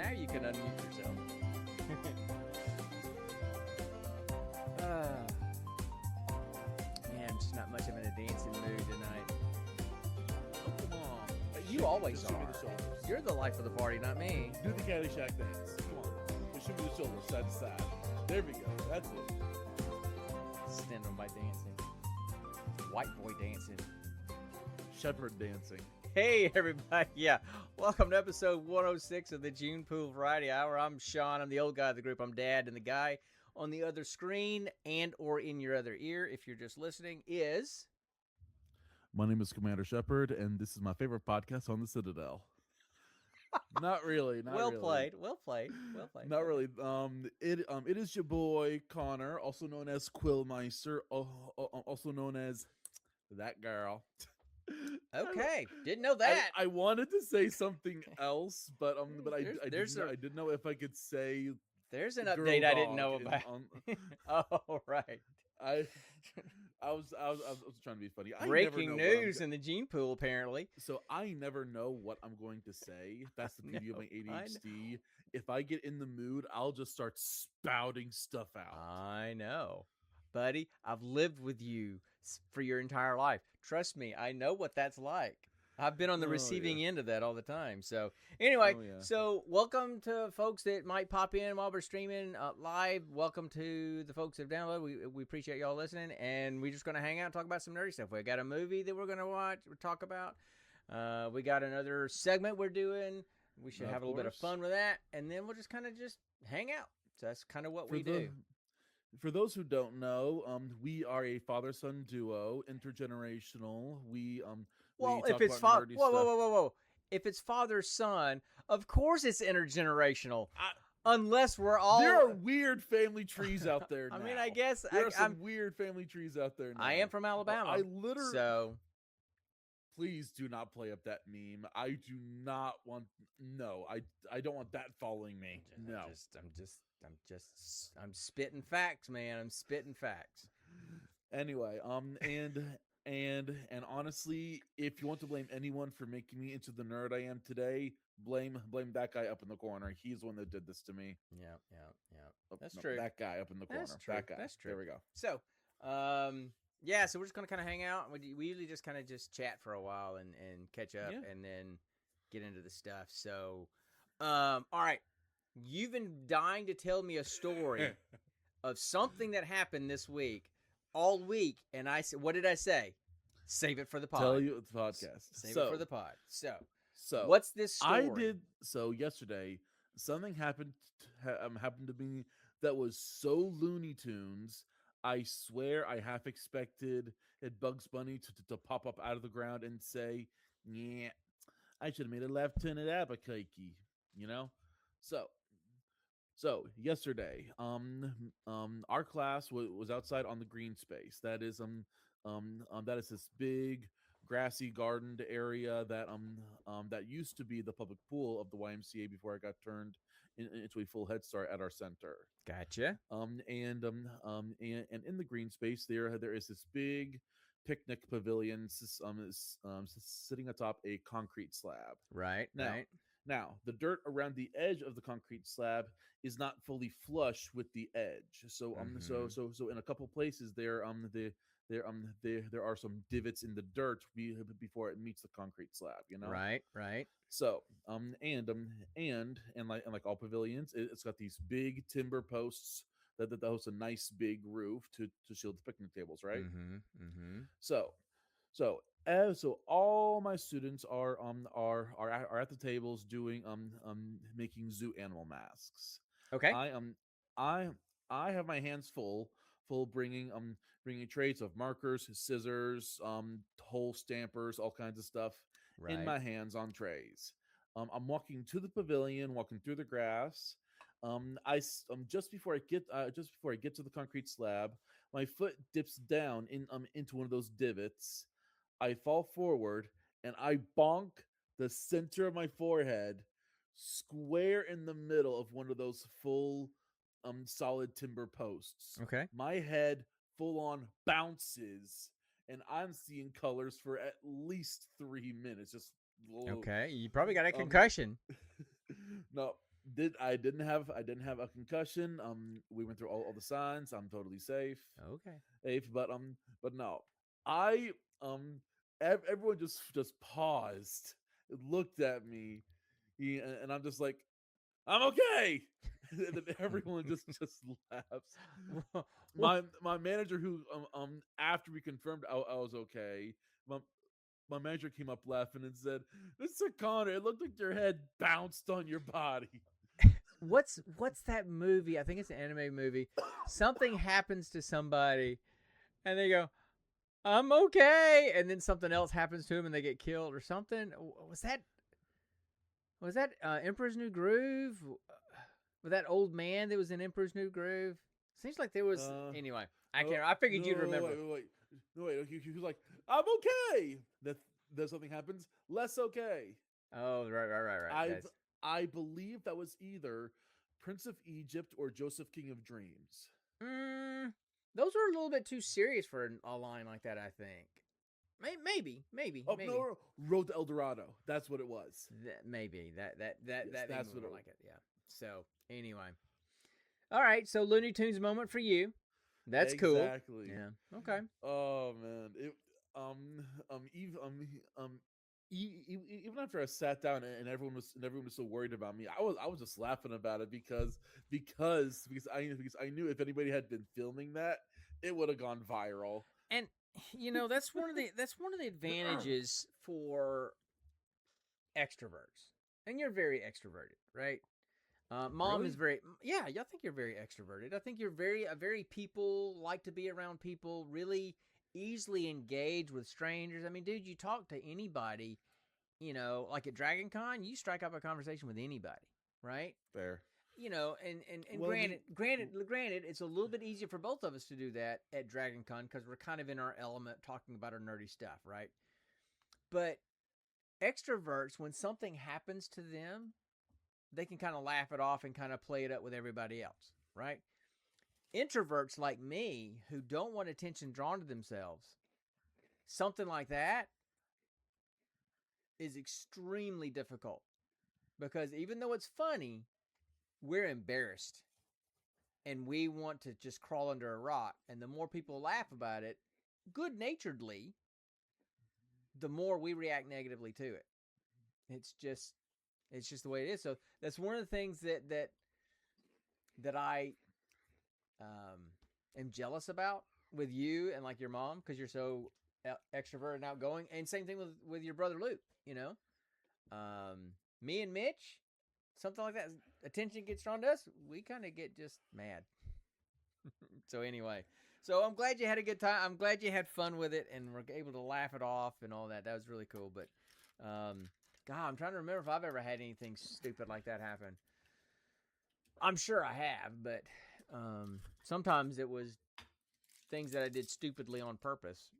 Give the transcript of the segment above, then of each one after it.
Now you can unmute yourself. Man, I'm just not much of in a dancing mood tonight. Oh, come on. You always Just shoot me are. the shoulders. You're the life of the party, not me. Do the Caddyshack dance. Come on. Just shoot me the shoulders, side to side. There we go. That's it. Stand on my dancing. White boy dancing. Shepherd dancing. Hey, everybody. Yeah. Welcome to episode 106 of the June Pool Variety Hour. I'm Sean. I'm the old guy of the group. I'm Dad. And the guy on the other screen and or in your other ear, if you're just listening, is... My name is Commander Shepard, and this is my favorite podcast on the Citadel. Not really. Not well really. played. Well played. Well played. Not really. It is your boy Connor, also known as Quillmeister, also known as that girl. Okay. Didn't know that. I wanted to say something else, but I didn't know if I could say. There's an girl update I didn't dog know about. Oh, right. I was trying to be funny. Breaking news in the gene pool, apparently. So I never know what I'm going to say. That's the beauty of my ADHD. If I get in the mood, I'll just start spouting stuff out. I know. Buddy, I've lived with you for your entire life. Trust me, I know what that's like. I've been on the receiving end of that all the time. So anyway, So welcome to folks that might pop in while we're streaming live. Welcome to the folks that have downloaded. We appreciate y'all listening. And we're just going to hang out and talk about some nerdy stuff. We got a movie that we're going to watch, talk about. We got another segment we're doing. We should have a little bit of fun with that. And then we'll just kind of just hang out. So that's kind of what we do. For those who don't know, we are a father-son duo, intergenerational. Well, if it's whoa. If it's father-son, of course it's intergenerational. Unless we're all... There are weird family trees out there now. I mean, I guess... There are some weird family trees out there now. I am from Alabama. I literally... So... Please do not play up that meme. I do not want... No, I don't want that following me. No. I'm spitting facts, man. I'm spitting facts. Anyway, and honestly, if you want to blame anyone for making me into the nerd I am today, blame that guy up in the corner. He's the one that did this to me. Yeah. That's true. That guy up in the corner. That's true. That guy. That's true. There we go. So, yeah, so we're just going to kind of hang out. We usually just kind of just chat for a while and catch up and then get into the stuff. So, all right. You've been dying to tell me a story of something that happened this week, all week. And I said, what did I say? Save it for the pod. Tell you the podcast. Save it for the pod. So what's this story? Yesterday, something happened to me that was so Looney Tunes. I swear I half expected Bugs Bunny to pop up out of the ground and say, yeah, I should have made a Lieutenant Albuquerque, So yesterday, our class was outside on the green space. That is this big grassy gardened area that used to be the public pool of the YMCA before it got turned into a full Head Start at our center. Gotcha. And in the green space there is this big picnic pavilion sitting atop a concrete slab. Right. Now, the dirt around the edge of the concrete slab is not fully flush with the edge. So so in a couple places there are some divots in the dirt before it meets the concrete slab, Right. So and like all pavilions, it's got these big timber posts that host a nice big roof to shield the picnic tables, right? So all my students are at the tables doing making zoo animal masks. Okay. I have my hands full bringing trays of markers, scissors, hole stampers, all kinds of stuff in my hands on trays. I'm walking to the pavilion, walking through the grass. Just before I get to the concrete slab, my foot dips down into one of those divots. I fall forward and I bonk the center of my forehead square in the middle of one of those full solid timber posts. Okay. My head full on bounces and I'm seeing colors for at least 3 minutes. Just okay. You probably got a concussion. No, didn't have a concussion. We went through all the signs. I'm totally safe. Okay. Safe, but no, I everyone just paused, looked at me, and I'm just like, I'm okay. And then everyone just laughs. My manager, who after we confirmed I was okay, my my manager came up laughing and said, "Mr. Connor, it looked like your head bounced on your body." What's that movie? I think it's an anime movie. Something happens to somebody, and they go, "I'm okay," and then something else happens to him, and they get killed or something. Was that Emperor's New Groove? With that old man that was in Emperor's New Groove? Seems like there was. Anyway, I can't. I figured you'd remember. Wait. No, wait. He was like, "I'm okay." That something happens. Less okay. Oh, right. I believe that was either Prince of Egypt or Joseph King of Dreams. Those were a little bit too serious for a line like that, I think. Maybe. No, Road to El Dorado. That's what it was. Maybe that That's what it like it. Yeah. So anyway, all right. So Looney Tunes moment for you. That's cool. Exactly. Yeah. Okay. Oh man. Even after I sat down and everyone was so worried about me, I was just laughing about it because I knew if anybody had been filming that, it would have gone viral. And that's one of the advantages for extroverts. And you're very extroverted, right? Mom Really? is very, yeah. I think you're very extroverted. I think you're very people, like to be around people, really easily engage with strangers. I mean, dude, you talk to anybody, like at Dragon Con, you strike up a conversation with anybody, right? Fair. And Well, granted, it's a little bit easier for both of us to do that at Dragon Con because we're kind of in our element talking about our nerdy stuff, right? But extroverts, when something happens to them, they can kind of laugh it off and kind of play it up with everybody else, right? Introverts like me who don't want attention drawn to themselves, something like that is extremely difficult because even though it's funny, we're embarrassed and we want to just crawl under a rock. And the more people laugh about it, good-naturedly, the more we react negatively to it. It's just the way it is. So that's one of the things that I am jealous about with you and like your mom because you're so extroverted and outgoing. And same thing with your brother Luke. Me and Mitch, something like that. Attention gets drawn to us, we kind of get just mad. So anyway, I'm glad you had a good time. I'm glad you had fun with it and were able to laugh it off and all that. That was really cool. But God, I'm trying to remember if I've ever had anything stupid like that happen. I'm sure I have, but sometimes it was things that I did stupidly on purpose,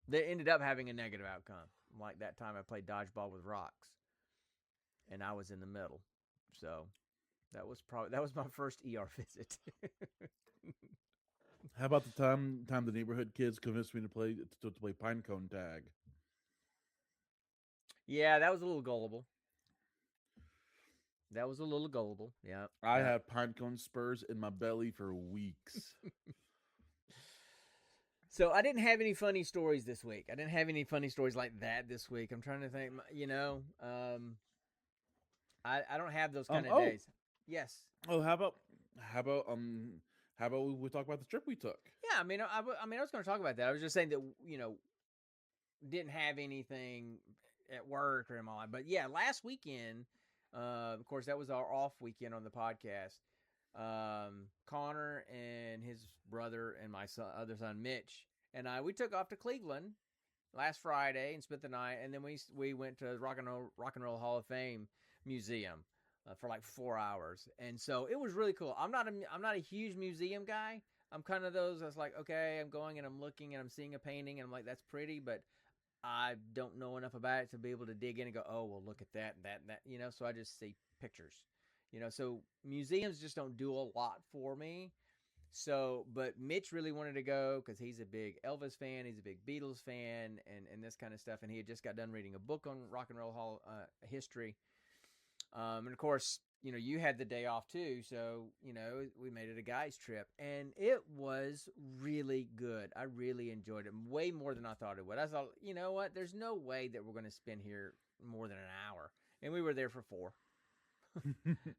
that ended up having a negative outcome. Like that time I played dodgeball with rocks, and I was in the middle. So that was my first ER visit. How about the time the neighborhood kids convinced me to play pinecone tag? Yeah, that was a little gullible. Yeah. I had pinecone spurs in my belly for weeks. So I didn't have any funny stories this week. I didn't have any funny stories like that this week. I'm trying to think. I don't have those kind of days. Yes. Oh, how about we talk about the trip we took? Yeah, I was going to talk about that. I was just saying that didn't have anything at work or in my life, but yeah, last weekend, of course, that was our off weekend on the podcast. Connor and his brother and my other son Mitch and we took off to Cleveland last Friday and spent the night, and then we went to Rock and Roll Hall of Fame Museum for like 4 hours, and so it was really cool. I'm not a huge museum guy. I'm kind of those that's like, okay, I'm going and I'm looking and I'm seeing a painting and I'm like, that's pretty, but I don't know enough about it to be able to dig in and go, oh, well, look at that and that and that, so I just see pictures. So museums just don't do a lot for me. So, but Mitch really wanted to go because he's a big Elvis fan. He's a big Beatles fan and this kind of stuff. And he had just got done reading a book on Rock and Roll Hall history. And of course, you had the day off too, so we made it a guys trip, and it was really good. I really enjoyed it way more than I thought it would. I thought, you know what? There's no way that we're going to spend here more than an hour, and we were there for 4.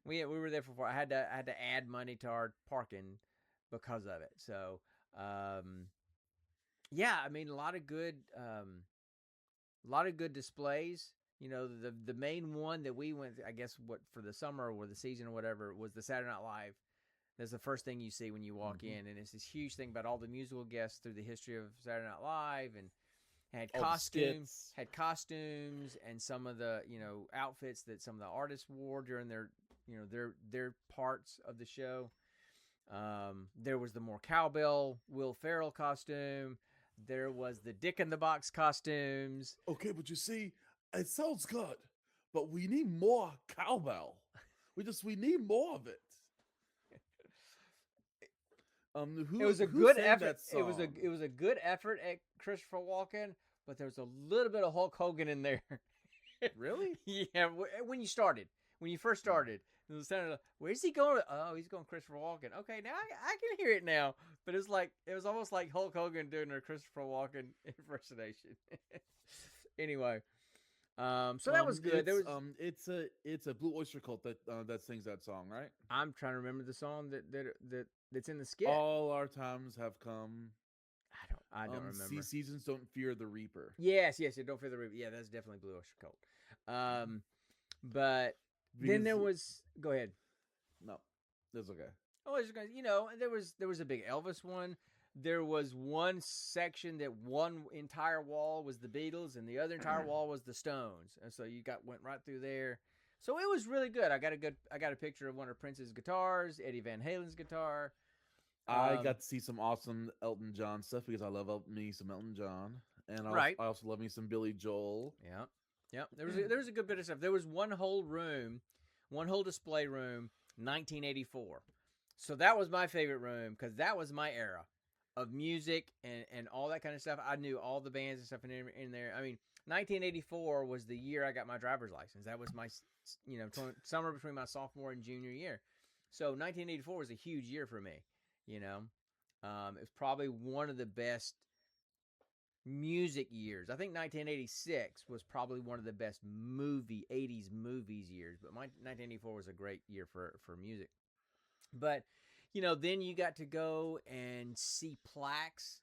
we were there for 4. I had to add money to our parking because of it. So, yeah, I mean, a lot of good displays. The main one that we went, I guess, for the summer or the season or whatever, was the Saturday Night Live. That's the first thing you see when you walk in, and it's this huge thing about all the musical guests through the history of Saturday Night Live, and had costumes, and some of the outfits that some of the artists wore during their parts of the show. There was the more cowbell Will Ferrell costume. There was the Dick in the Box costumes. Okay, but you see, it sounds good, but we need more cowbell. We need more of it. It was a good effort. It was a good effort at Christopher Walken, but there was a little bit of Hulk Hogan in there. Really? Yeah. When you first started, it was sounded like, where's he going? Oh, he's going Christopher Walken. Okay, now I can hear it now. But it was almost like Hulk Hogan doing a Christopher Walken impersonation. Anyway, so that was good. It's a Blue Oyster Cult that sings that song, right? I'm trying to remember the song that's in the skit. All our times have come. I don't remember. Seasons don't fear the Reaper. Yes, don't fear the Reaper. Yeah, that's definitely Blue Oyster Cult. But then there was. Go ahead. No, that's okay. Oh, there was a big Elvis one. There was one section that one entire wall was the Beatles, and the other entire wall was the Stones, and so you went right through there. So it was really good. I got a picture of one of Prince's guitars, Eddie Van Halen's guitar. I got to see some awesome Elton John stuff because I love me some Elton John, and I also love me some Billy Joel. Yeah. There was a good bit of stuff. There was one whole display room, 1984. So that was my favorite room because that was my era of music and all that kind of stuff. I knew all the bands and stuff in there. I mean, 1984 was the year I got my driver's license. That was my, summer between my sophomore and junior year. So 1984 was a huge year for me. It was probably one of the best music years. I think 1986 was probably one of the best 80s movies years. But my 1984 was a great year for music. But, then you got to go and see plaques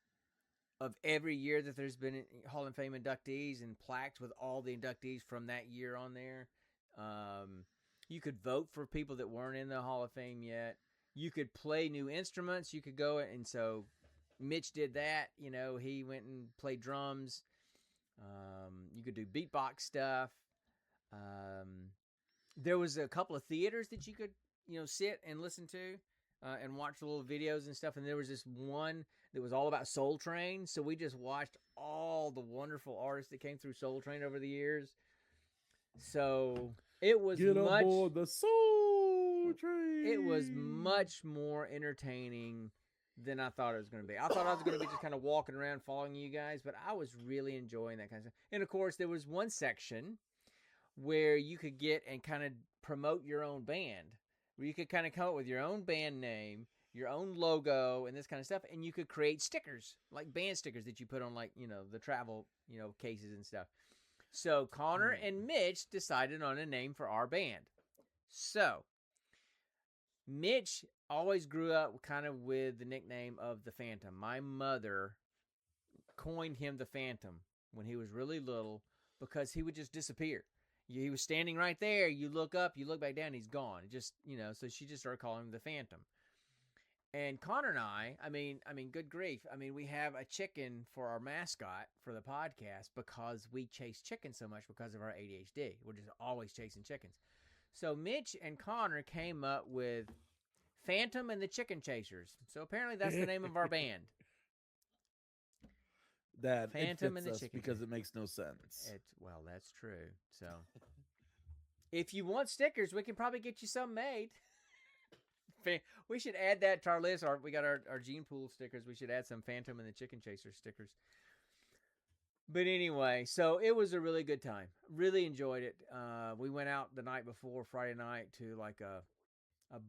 of every year that there's been Hall of Fame inductees, and plaques with all the inductees from that year on there. You could vote for people that weren't in the Hall of Fame yet. You could play new instruments. You could go, and so Mitch did that. He went and played drums. You could do beatbox stuff. There was a couple of theaters that you could sit and listen to and watch little videos and stuff. And there was this one that was all about Soul Train. So we just watched all the wonderful artists that came through Soul Train over the years. So it was aboard the Soul Train. It was much more entertaining than I thought it was going to be. I thought I was going to be just kind of walking around following you guys, but I was really enjoying that kind of stuff. And of course, there was one section where you could get and kind of promote your own band, where you could kind of come up with your own band name, your own logo, and this kind of stuff, and you could create stickers, like band stickers that you put on, like, the travel, cases and stuff. So Connor and Mitch decided on a name for our band. So Mitch always grew up kind of with the nickname of the Phantom. My mother coined him the Phantom when he was really little because he would just disappear. He was standing right there. You look up, you look back down, he's gone. Just, so she just started calling him the Phantom. And Connor and I mean, good grief. I mean, we have a chicken for our mascot for the podcast because we chase chickens so much because of our ADHD. We're just always chasing chickens. So Mitch and Connor came up with Phantom and the Chicken Chasers. So apparently that's the name of our band. That Phantom and the Chicken because Chasers. It makes no sense. Well, that's true. So if you want stickers, we can probably get you some made. We should add that to our list. We got our Gene Pool stickers. We should add some Phantom and the Chicken Chaser stickers. But anyway, so it was a really good time. Really enjoyed it. We went out the night before, Friday night, to like a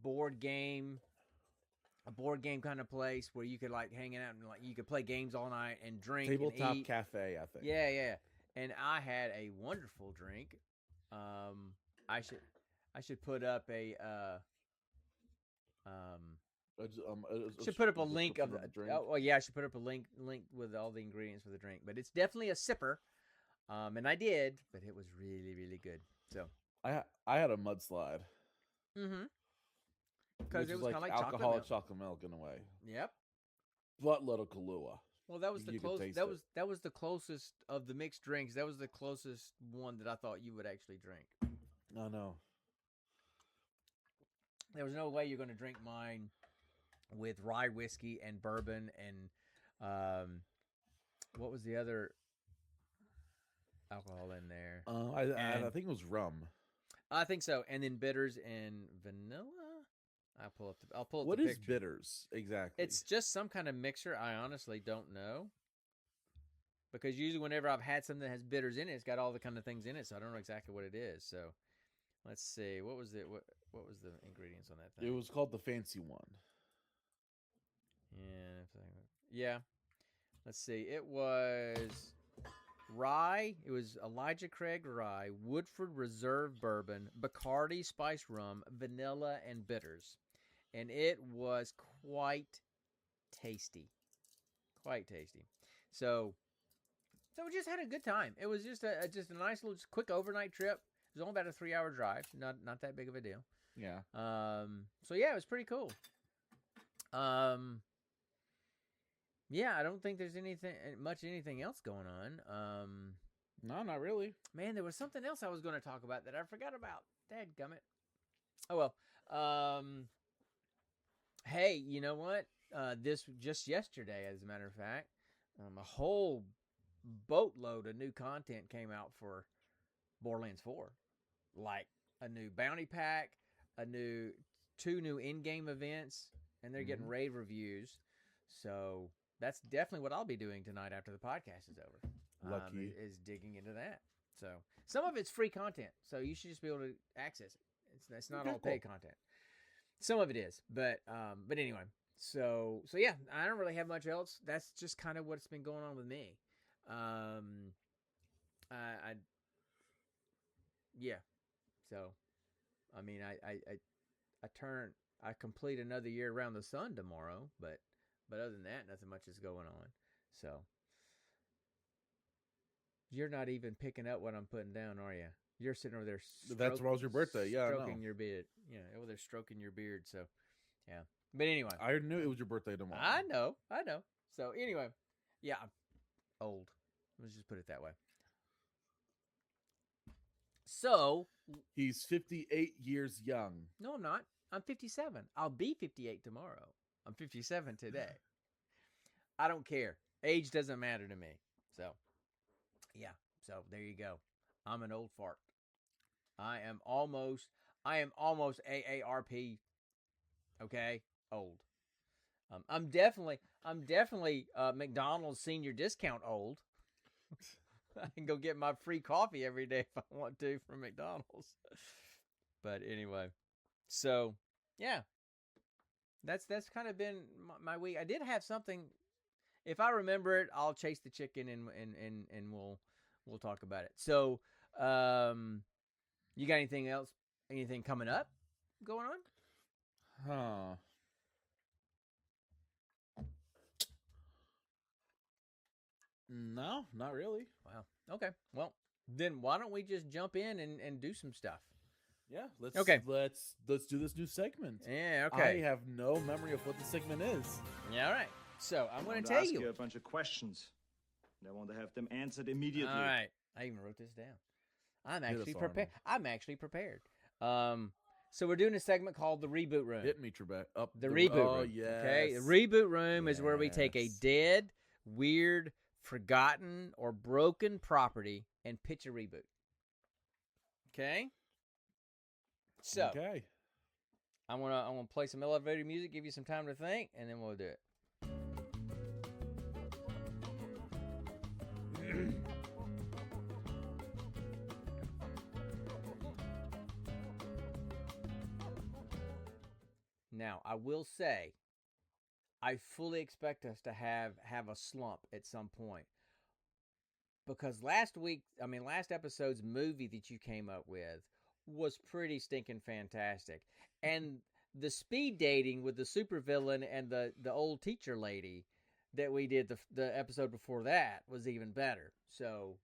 board game kind of place where you could like hang out and like you could play games all night and drink and Tabletop eat. cafe, I think. Yeah. And I had a wonderful drink. I should put up a should put up a link of the drink. Oh yeah, I should put up a link with all the ingredients for the drink. But it's definitely a sipper. And I did, but it was really, really good. So I had a mudslide. Mm-hmm. Because it was like kind of like alcoholic chocolate milk in a way. Yep. But little Kahlua. Well, that was the closest. That was the closest of the mixed drinks. That was the closest one that I thought you would actually drink. I know. There was no way you're going to drink mine with rye whiskey and bourbon and what was the other alcohol in there? I think it was rum. I think so, and then bitters and vanilla. I'll pull up. What the is picture. bitters exactly? It's just some kind of mixer. I honestly don't know, because usually whenever I've had something that has bitters in it, it's got all the kind of things in it, so I don't know exactly what it is. So let's see. What was it? What was the ingredients on that thing? It was called the fancy one. Yeah. Let's see. It was rye. It was Elijah Craig rye, Woodford Reserve bourbon, Bacardi spice rum, vanilla, and bitters. And it was quite tasty. Quite tasty. So we just had a good time. It was just a nice little quick overnight trip. It was only about a 3-hour drive. Not that big of a deal. Yeah. So yeah, it was pretty cool. Yeah, I don't think there's anything else going on. No, not really. Man, there was something else I was going to talk about that I forgot about. Dadgummit. Oh well. Hey, you know what? This just yesterday, as a matter of fact, a whole boatload of new content came out for Borderlands 4. Like a new bounty pack, two new in-game events, and they're getting rave reviews. So that's definitely what I'll be doing tonight after the podcast is over. Lucky. Is digging into that. So some of it's free content, so you should just be able to access it. It's not all paid content. Some of it is, but anyway. So yeah, I don't really have much else. That's just kind of what's been going on with me. Yeah. So, I mean, I complete another year around the sun tomorrow, but other than that, nothing much is going on. So, you're not even picking up what I'm putting down, are you? You're sitting over there. That's tomorrow's your birthday. Yeah, stroking your beard. Yeah, over there stroking your beard. So, yeah. But anyway, I knew it was your birthday tomorrow. I know. So anyway, yeah, I'm old. Let's just put it that way. So he's 58 years young. No, I'm not. I'm 57. I'll be 58 tomorrow. I'm 57 today. I don't care. Age doesn't matter to me. So, yeah. So there you go. I'm an old fart. I am almost AARP. Okay, old. I'm definitely McDonald's senior discount old. I can go get my free coffee every day if I want to from McDonald's. But anyway, so yeah, that's kind of been my week. I did have something. If I remember it, I'll chase the chicken and we'll talk about it. So, you got anything else? Anything coming up going on? Huh. No, not really. Wow. Okay. Well, then why don't we just jump in and do some stuff? Yeah. Let's do this new segment. Yeah. Okay. I have no memory of what the segment is. Yeah. All right. So I'm going to tell you a bunch of questions. And I want to have them answered immediately. All right. I even wrote this down. I'm actually prepared. So we're doing a segment called the Reboot Room. Hit me, Trebek. Up the Reboot Room. Oh, yes. Okay. The Reboot Room is where we take a dead, weird, forgotten, or broken property and pitch a reboot. Okay? So, okay. I'm gonna play some elevator music, give you some time to think, and then we'll do it. Now, I will say, I fully expect us to have a slump at some point because last episode's movie that you came up with was pretty stinking fantastic, and the speed dating with the supervillain and the old teacher lady that we did the episode before that was even better. So,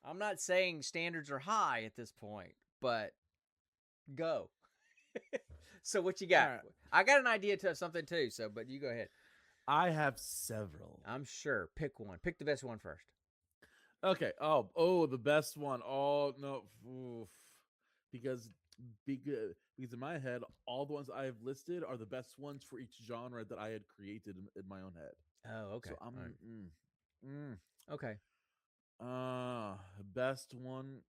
I'm not saying standards are high at this point, but go. So what you got? Right. I got an idea to something too. So, but you go ahead. I have several. I'm sure. Pick one. Pick the best one first. Okay. Oh, the best one. Oh no, oof. because in my head, all the ones I have listed are the best ones for each genre that I had created in my own head. Oh, okay. So I'm okay. Best one.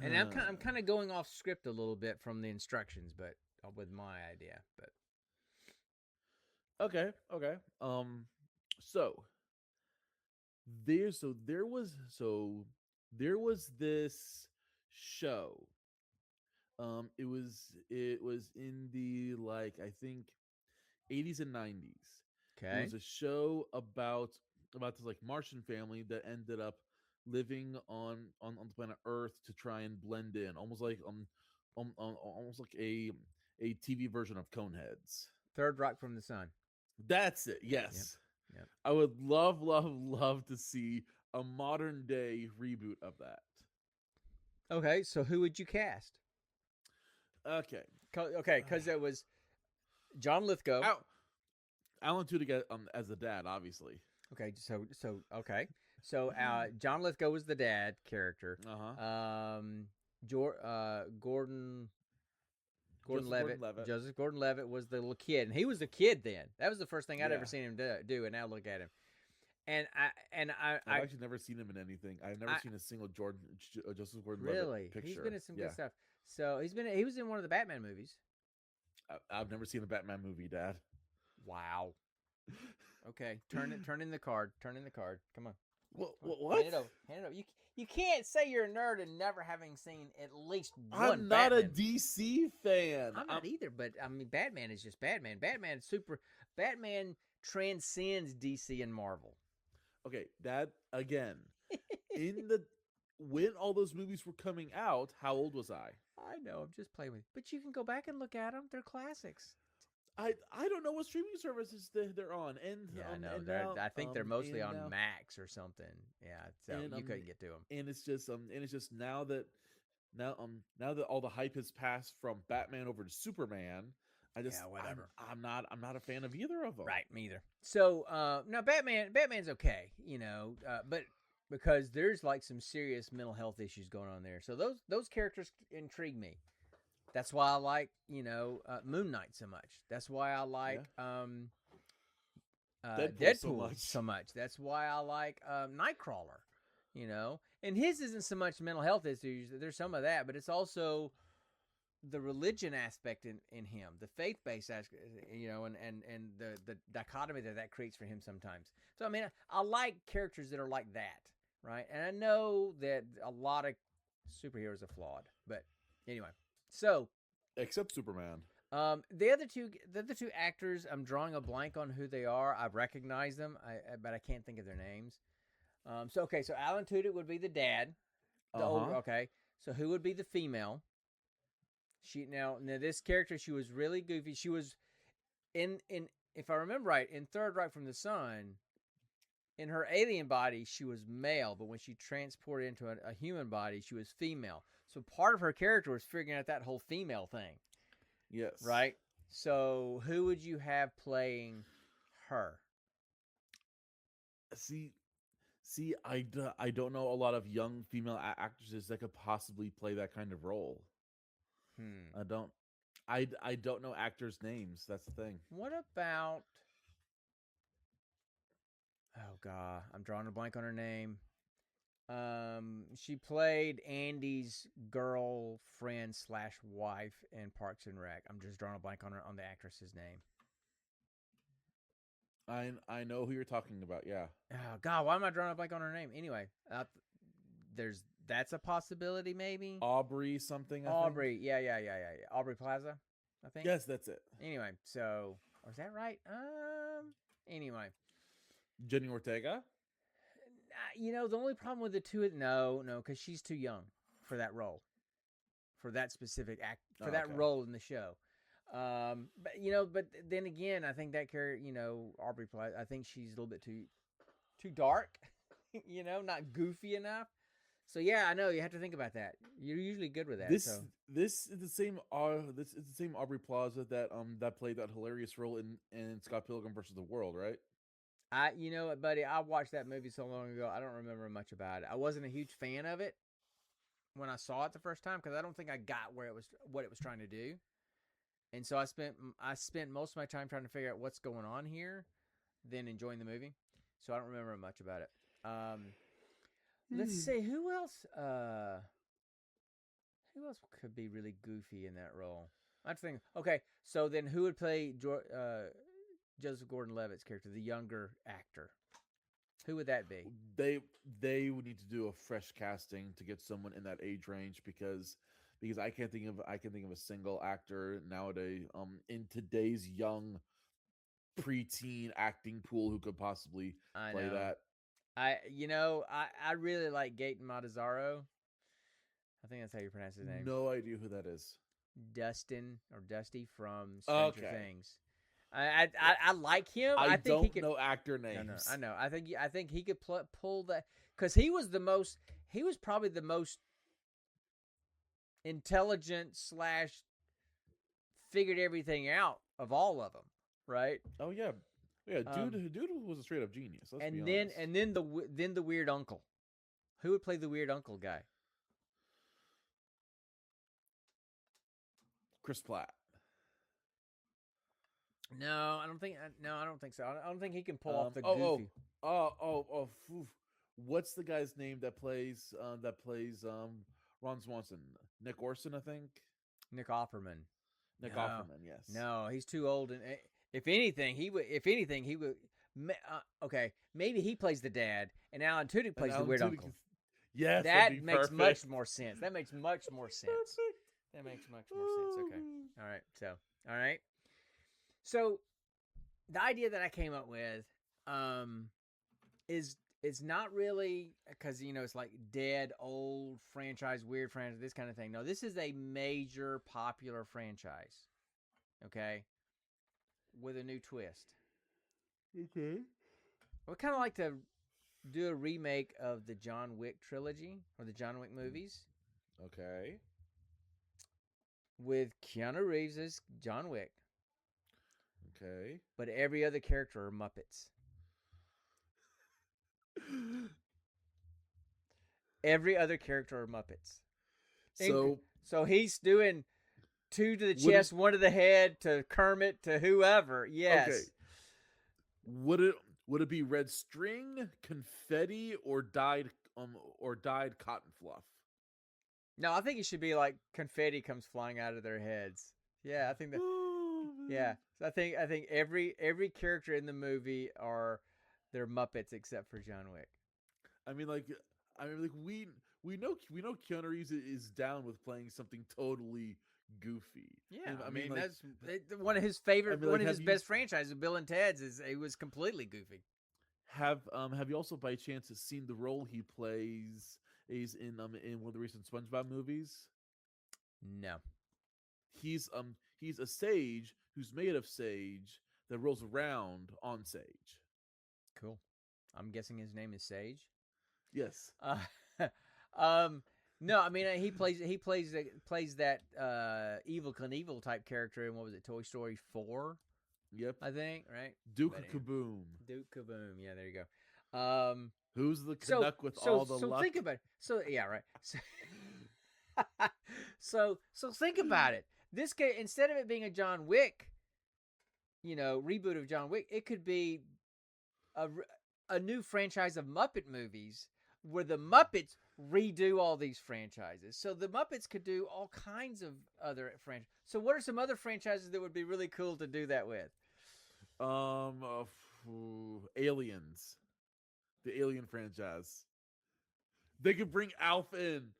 And I'm kind of going off script a little bit from the instructions, but with my idea. But okay. So there was this show. It was in the I think 80s and 90s. Okay. It was a show about this Martian family that ended up living on the planet Earth to try and blend in, almost like a TV version of Coneheads. Third Rock from the Sun. That's it. Yes. Yep. I would love to see a modern day reboot of that. Okay, so who would you cast? Okay, because it was John Lithgow. Alan Tudyk as the dad, obviously. Okay, so John Lithgow was the dad character. Gordon Levitt. Joseph Gordon-Levitt was the little kid, and he was a kid then. That was the first thing I'd ever seen him do, and now look at him. And I've actually never seen him in anything. I've never seen a single Joseph Gordon-Levitt picture. He's been in some good stuff. So he was in one of the Batman movies. I've never seen a Batman movie, Dad. Wow. Okay, turn in the card. Come on. What? Hand it over. You can't say you're a nerd and never having seen at least one. I'm not a DC fan. I'm not either, but I mean, Batman is just Batman. Batman transcends DC and Marvel. Okay, Dad. Again, when all those movies were coming out, how old was I? I know. I'm just playing with you. But you can go back and look at them. They're classics. I don't know what streaming services they're on, I think they're mostly on Max or something. Yeah, so you couldn't get to them. And it's just now that all the hype has passed from Batman over to Superman, whatever. I'm not a fan of either of them. Right, me either. So now Batman's okay, but because there's some serious mental health issues going on there. So those characters intrigue me. That's why I like, Moon Knight so much. That's why I like Deadpool so much. That's why I like Nightcrawler, And his isn't so much mental health issues. There's some of that, but it's also the religion aspect in him, the faith-based aspect, and the dichotomy that creates for him sometimes. So, I mean, I like characters that are like that, right? And I know that a lot of superheroes are flawed, but anyway. So, except Superman. The other two actors, I'm drawing a blank on who they are. I've recognized them, but I can't think of their names. So Alan Tudyk would be the dad. Okay. So who would be the female? Now this character, she was really goofy. She was in if I remember right, in Third Rock from the Sun. In her alien body, she was male, but when she transported into a human body, she was female. So part of her character was figuring out that whole female thing. Yes. Right? So who would you have playing her? See, I don't know a lot of young female actresses that could possibly play that kind of role. I don't know actors' names. That's the thing. What about... Oh, God. I'm drawing a blank on her name. She played Andy's girlfriend / wife in Parks and Rec. I'm just drawing a blank on the actress's name. I know who you're talking about. Yeah. Oh God, why am I drawing a blank on her name? Anyway, that's a possibility, maybe. Aubrey something. I Aubrey, think. yeah. Aubrey Plaza, I think. Yes, that's it. Anyway, so is that right? Anyway, Jenny Ortega. the only problem with the two is no, because she's too young for that role, for that specific act, for that role in the show. But then again, I think that character, Aubrey Plaza, I think she's a little bit too dark, not goofy enough. So yeah, I know you have to think about that. You're usually good with that. This so. this is the same. This is the same Aubrey Plaza that played that hilarious role in Scott Pilgrim versus the World, right? You know what, buddy? I watched that movie so long ago. I don't remember much about it. I wasn't a huge fan of it when I saw it the first time because I don't think I got what it was trying to do. And so I spent most of my time trying to figure out what's going on here, then enjoying the movie. So I don't remember much about it. Let's see who else. Who else could be really goofy in that role? I think. Okay, so then who would play Joseph Gordon-Levitt's character, the younger actor? Who would that be? They would need to do a fresh casting to get someone in that age range because I can't think of a single actor nowadays in today's young preteen acting pool who could possibly play that. I really like Gaten Matazzaro. I think that's how you pronounce his name. No idea who that is. Dusty from Stranger Things. I like him. I think don't he could, know actor names. No, I know. I think he could pull that because he was probably the most intelligent / figured everything out of all of them, right? Oh yeah, dude was a straight up genius. And then the weird uncle. Who would play the weird uncle guy? Chris Pratt. No, I don't think so. I don't think he can pull off the goofy. What's the guy's name that plays Ron Swanson? Nick Orson, I think. Nick Offerman. Offerman, yes. No, he's too old, and if anything, he would. Okay, maybe he plays the dad, and Alan Tudyk plays the weird uncle. Yes, that makes much more sense. That makes much more sense. That makes much more sense. Okay, all right. So, the idea that I came up with, is not really because it's like dead old franchise, weird franchise, this kind of thing. No, this is a major popular franchise. Okay, with a new twist. Okay. I would kind of like to do a remake of the John Wick trilogy or the John Wick movies. Okay. With Keanu Reeves as John Wick. Okay. But every other character are Muppets. Every other character are Muppets. So he's doing 2 to the chest, 1 to the head, to Kermit, to whoever. Yes. Okay. Would it be red string, confetti, or dyed cotton fluff? No, I think it should be like confetti comes flying out of their heads. Yeah, I think that. Yeah, so I think every character in the movie they're Muppets except for John Wick. We know Keanu Reeves is down with playing something totally goofy. Yeah, that's one of his favorite, one of his best franchises, Bill and Ted's. It was completely goofy. Have you also by chance seen the role he plays in one of the recent SpongeBob movies? No. He's a sage who's made of sage that rolls around on sage. Cool. I'm guessing his name is Sage. Yes. No, he plays that Evel Knievel type character in, what was it, Toy Story 4? Yep. I think, right? Duke Kaboom. Duke Kaboom. Yeah, there you go. Who's the Canuck with all the luck? So think about it. So yeah, right. So think about it. This guy, instead of it being a John Wick, reboot of John Wick, it could be a new franchise of Muppet movies where the Muppets redo all these franchises. So the Muppets could do all kinds of other franchises. So what are some other franchises that would be really cool to do that with? Aliens, the Alien franchise. They could bring Alf in.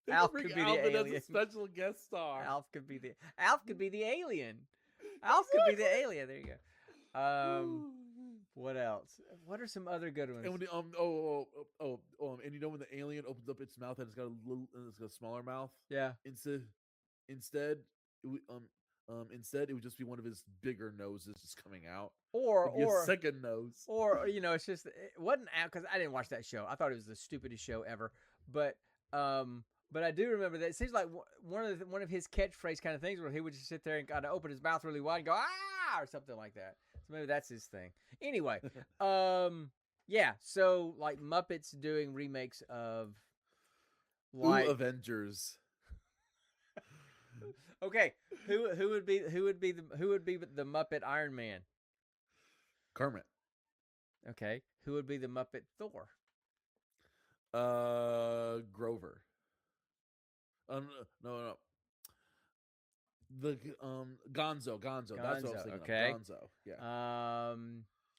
They Alf could bring could be the Alf in as a alien. special guest star. Alf could be the alien. Alf could be the alien. There you go. What else? What are some other good ones? And when and you know when the alien opens up its mouth and it's got a smaller mouth. Yeah. Instead, instead it would just be one of his bigger noses just coming out. Or a second nose. Or it's just it wasn't out because I didn't watch that show. I thought it was the stupidest show ever. But I do remember that it seems like one of his catchphrase kind of things where he would just sit there and kind of open his mouth really wide and go ah or something like that. So maybe that's his thing. Anyway, yeah. So like Muppets doing remakes of like Avengers. Okay, who would be the Muppet Iron Man? Kermit. Okay, who would be the Muppet Thor? Grover. No. The Gonzo. That's what I was thinking. Okay. Of. Gonzo. Yeah.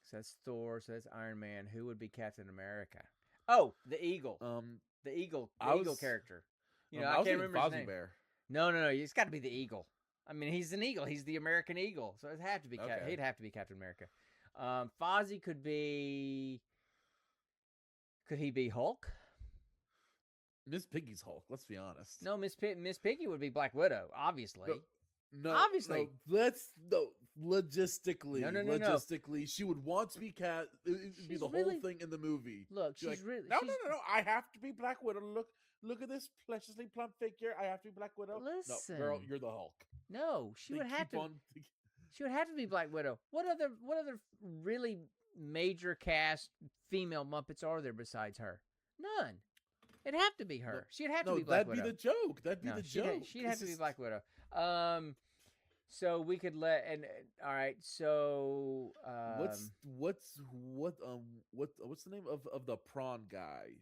So that's Thor. So that's Iron Man. Who would be Captain America? Oh, the Eagle. The Eagle character. I can't remember his name. Bear. No. It's got to be the Eagle. I mean, he's an eagle. He's the American Eagle. So it had to be. Okay. He'd have to be Captain America. Fozzie could be. Could he be Hulk? Miss Piggy's Hulk. Let's be honest. No, Miss Piggy would be Black Widow, obviously. No, obviously. Logistically. No. Logistically, she would want to be cat. It'd be the whole thing in the movie. Look, she's she's really. No. I have to be Black Widow. Look at this preciously plump figure. I have to be Black Widow. Listen, no, girl, you're the Hulk. No, she would have to. She would have to be Black Widow. What other really major cast female Muppets are there besides her? None. It'd have to be her. She'd have to be Black Widow. That'd be the joke. That'd be the joke. She'd have to be Black Widow. So we could all right. So what's the name of the prawn guy?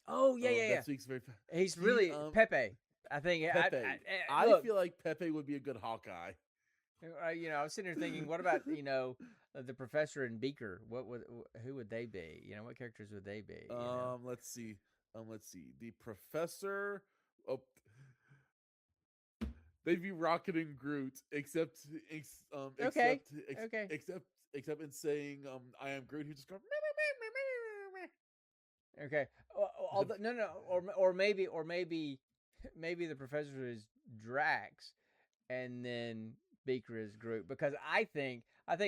Oh yeah. That speaks very. He's really Pepe. I think Pepe. I feel like Pepe would be a good Hawkeye. I was sitting here thinking, what about the Professor and Beaker? Who would they be? What characters would they be? Let's see. The Professor. Oh, they'd be Rocket and Groot, except in saying I am Groot. He just goes. Okay. No. Or maybe the Professor is Drax, and then Beaker is Groot, because I think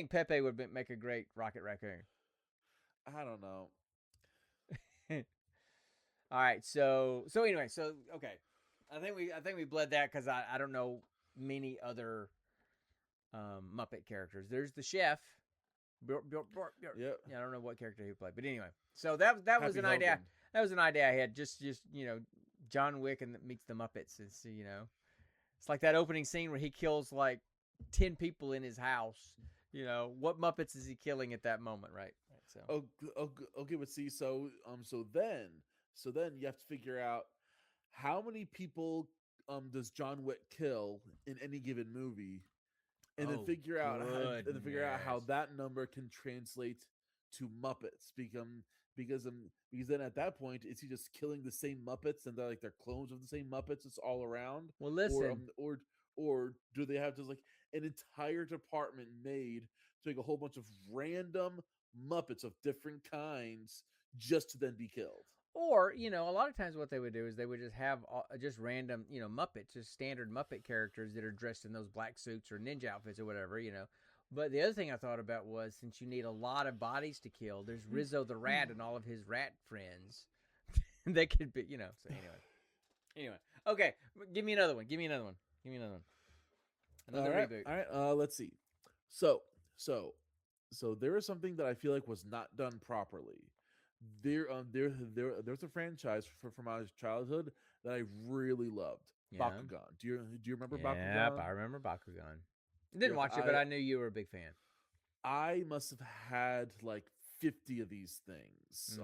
Pepe would make a great Rocket Raccoon. I don't know. All right, so anyway, okay, I think we bled that because I don't know many other Muppet characters. There's the chef. Yeah, I don't know what character he played, but anyway, so that was an idea. That was an idea I had. Just John Wick and meets the Muppets. It's it's like that opening scene where he kills like 10 people in his house. What Muppets is he killing at that moment, right? So okay, but see, so then you have to figure out how many people does John Wick kill in any given movie, and then figure out how that number can translate to Muppets, because then at that point, is he just killing the same Muppets and they're clones of the same Muppets? It's all around. Well, listen, or do they have just like an entire department made to make a whole bunch of random Muppets of different kinds just to then be killed? Or, a lot of times what they would do is they would just have just random, Muppets, just standard Muppet characters that are dressed in those black suits or ninja outfits or whatever, But the other thing I thought about was, since you need a lot of bodies to kill, there's Rizzo the Rat and all of his rat friends. They could be, so anyway. Okay, give me another one. Another reboot. All right, let's see. So there is something that I feel like was not done properly. There's a franchise from my childhood that I really loved. Yeah. Bakugan. Do you remember Bakugan? Yep, I remember Bakugan. I didn't watch it, but I knew you were a big fan. I must have had like 50 of these things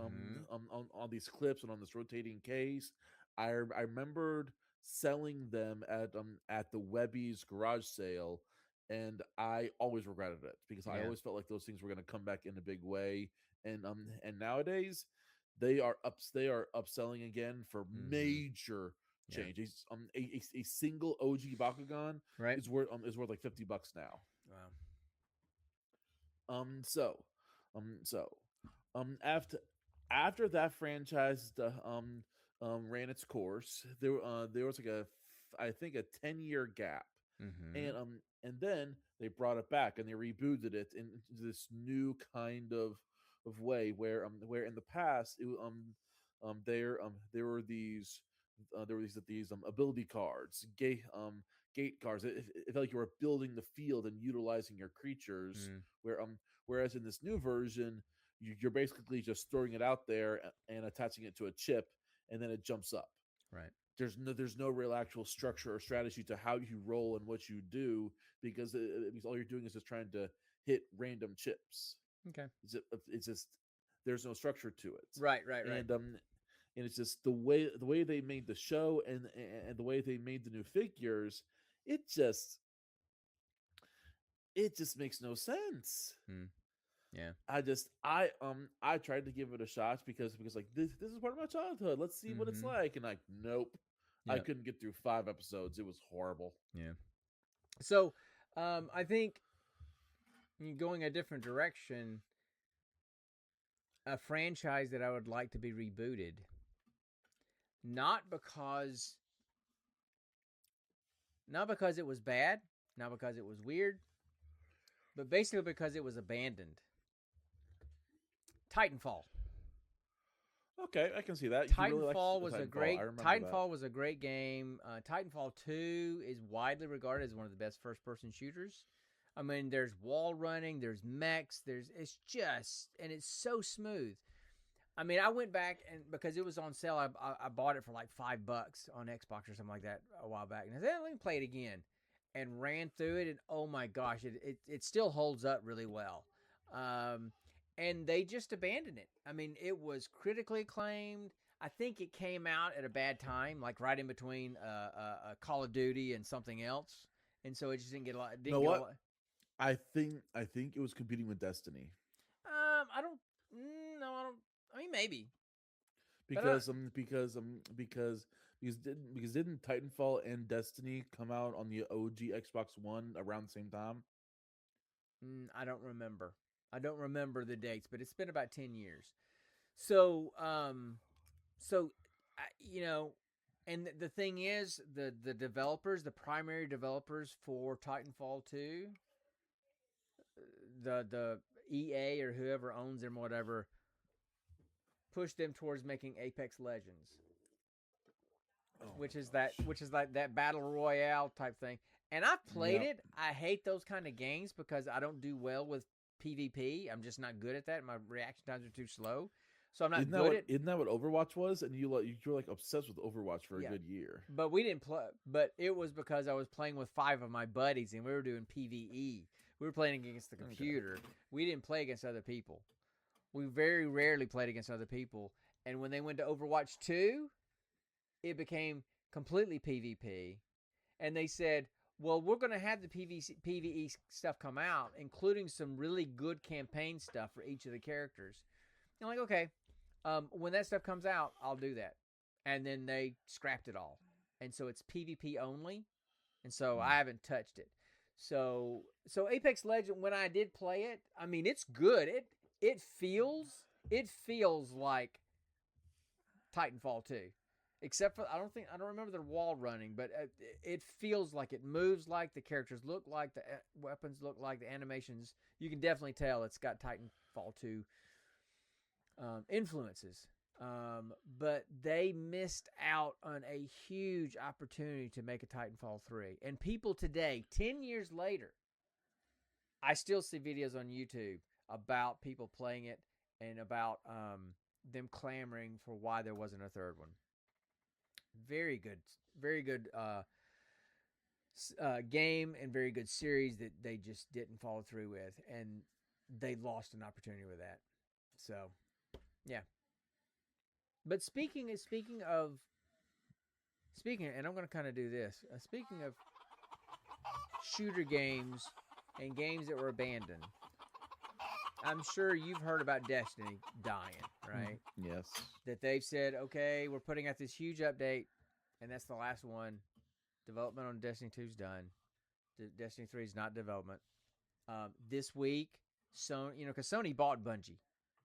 on these clips and on this rotating case. I remembered selling them at the Webby's garage sale, and I always regretted it because I Yeah. always felt like those things were going to come back in a big way. And nowadays they are upselling again for major Yeah. change. A single OG Bakugan Right. is worth like $50 now. Wow. Um so so after that franchise ran its course, there was like I think a 10-year gap, Mm-hmm. and then they brought it back and they rebooted it into this new kind of way where in the past there were these ability cards, gate cards. It felt like you were building the field and utilizing your creatures. Mm. Whereas in this new version, you're basically just throwing it out there and attaching it to a chip, and then it jumps up. Right. There's no real actual structure or strategy to how you roll and what you do because all you're doing is just trying to hit random chips. Okay. It's just there's no structure to it, Right. Right. Right. and it's just the way they made the show and the way they made the new figures. It just it just makes no sense. Mm. Yeah. I tried to give it a shot because like this is part of my childhood. Let's see what it's like. And like, nope. I Yeah. couldn't get through 5 episodes. It was horrible. Yeah. So, I think going a different direction, a franchise that I would like to be rebooted, not because it was bad, not because it was weird, but basically because it was abandoned. Titanfall. Okay, I can see that. You really Titanfall liked was a Titanfall. great I remember Titanfall that. was a great game. Titanfall 2 is widely regarded as one of the best first-person shooters. I mean, there's wall running, there's mechs, it's so smooth. I mean, I went back and because it was on sale, I bought it for like $5 on Xbox or something like that a while back, and I said, let me play it again, and ran through it, and oh my gosh, it still holds up really well. And they just abandoned it. I mean, it was critically acclaimed. I think it came out at a bad time, like right in between Call of Duty and something else, and so it just didn't get a lot. You know what? I think it was competing with Destiny I don't. No, I don't. I mean, maybe. because didn't Titanfall and Destiny come out on the OG Xbox One around the same time? I don't remember. I don't remember the dates, but it's been about 10 years. So, you know, and the thing is, the developers, the primary developers for Titanfall 2, the EA or whoever owns them, whatever, pushed them towards making Apex Legends, which is like that battle royale type thing. And I've played it. I hate those kind of games because I don't do well with PvP. I'm just not good at that. My reaction times are too slow. So I'm not Isn't that what Overwatch was? And you were like obsessed with Overwatch for a good year. But we didn't play. But it was because I was playing with 5 of my buddies and we were doing PvE. We were playing against the computer. Okay. We didn't play against other people. We very rarely played against other people. And when they went to Overwatch 2, it became completely PvP. And they said, well, we're going to have the PvE stuff come out, including some really good campaign stuff for each of the characters. And I'm like, okay, when that stuff comes out, I'll do that. And then they scrapped it all. And so it's PvP only. And so I haven't touched it. So Apex Legends, when I did play it, I mean, it's good. It feels like Titanfall 2. Except for I don't remember the wall running, but it feels like it moves like the characters look like the weapons look like the animations. You can definitely tell it's got Titanfall 2 influences. But they missed out on a huge opportunity to make a Titanfall 3. And people today, 10 years later, I still see videos on YouTube about people playing it and about them clamoring for why there wasn't a third one. Very good game and very good series that they just didn't follow through with, and they lost an opportunity with that. So, yeah. But speaking, and I'm going to kind of do this. Speaking of shooter games and games that were abandoned. I'm sure you've heard about Destiny dying, right? Yes. That they've said, okay, we're putting out this huge update, and that's the last one. Development on Destiny 2 is done. Destiny 3 is not development. This week, because Sony bought Bungie,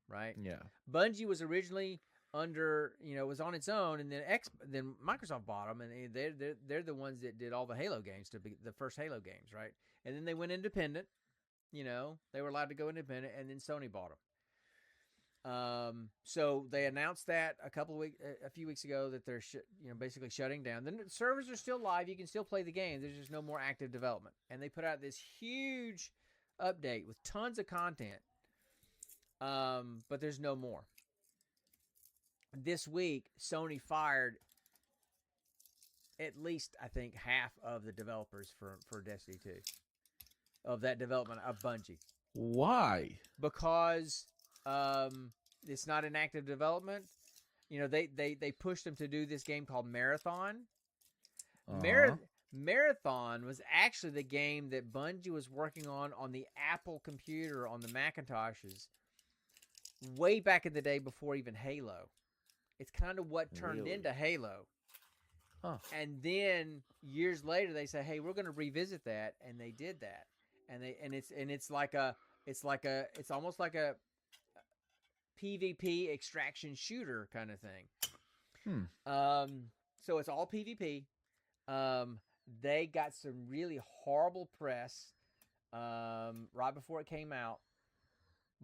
right? Yeah. Bungie was originally was on its own, and then Microsoft bought them, and they're the ones that did all the Halo games, the first Halo games, right? And then they went independent. They were allowed to go independent, and then Sony bought them. So they announced that a few weeks ago that they're basically shutting down. The servers are still live; you can still play the game. There's just no more active development, and they put out this huge update with tons of content. But there's no more. This week, Sony fired at least, I think, half of the developers for Destiny 2 of that development of Bungie. Why? Because it's not in active development. They pushed them to do this game called Marathon. Marathon was actually the game that Bungie was working on the Apple computer, on the Macintoshes, way back in the day before even Halo. It's kind of what turned into Halo. Huh. And then years later they say, "Hey, we're going to revisit that," and they did that. It's almost like a PvP extraction shooter kind of thing. So it's all PvP. They got some really horrible press right before it came out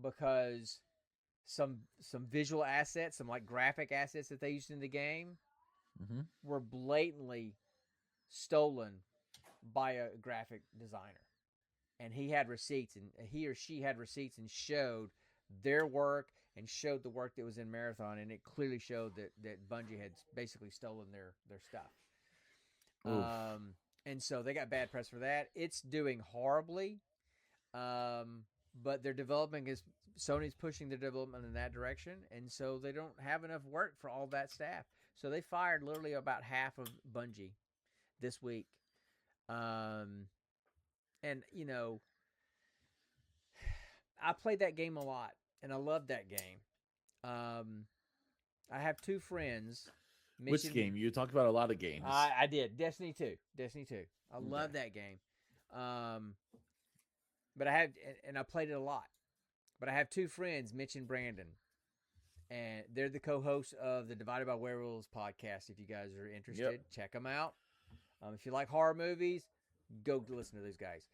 because some visual assets, some like graphic assets that they used in the game were blatantly stolen by a graphic designer. And he had receipts, and he or she had receipts and showed their work and showed the work that was in Marathon, and it clearly showed that Bungie had basically stolen their stuff. And so they got bad press for that. It's doing horribly, but their development Sony's pushing their development in that direction, and so they don't have enough work for all that staff. So they fired literally about half of Bungie this week. And I played that game a lot, and I loved that game. I have two friends. Which game? You talked about a lot of games. I did. Destiny 2. I love that game. But I played it a lot. But I have two friends, Mitch and Brandon, and they're the co-hosts of the Divided by Werewolves podcast. If you guys are interested, check them out. If you like horror movies, go listen to those guys.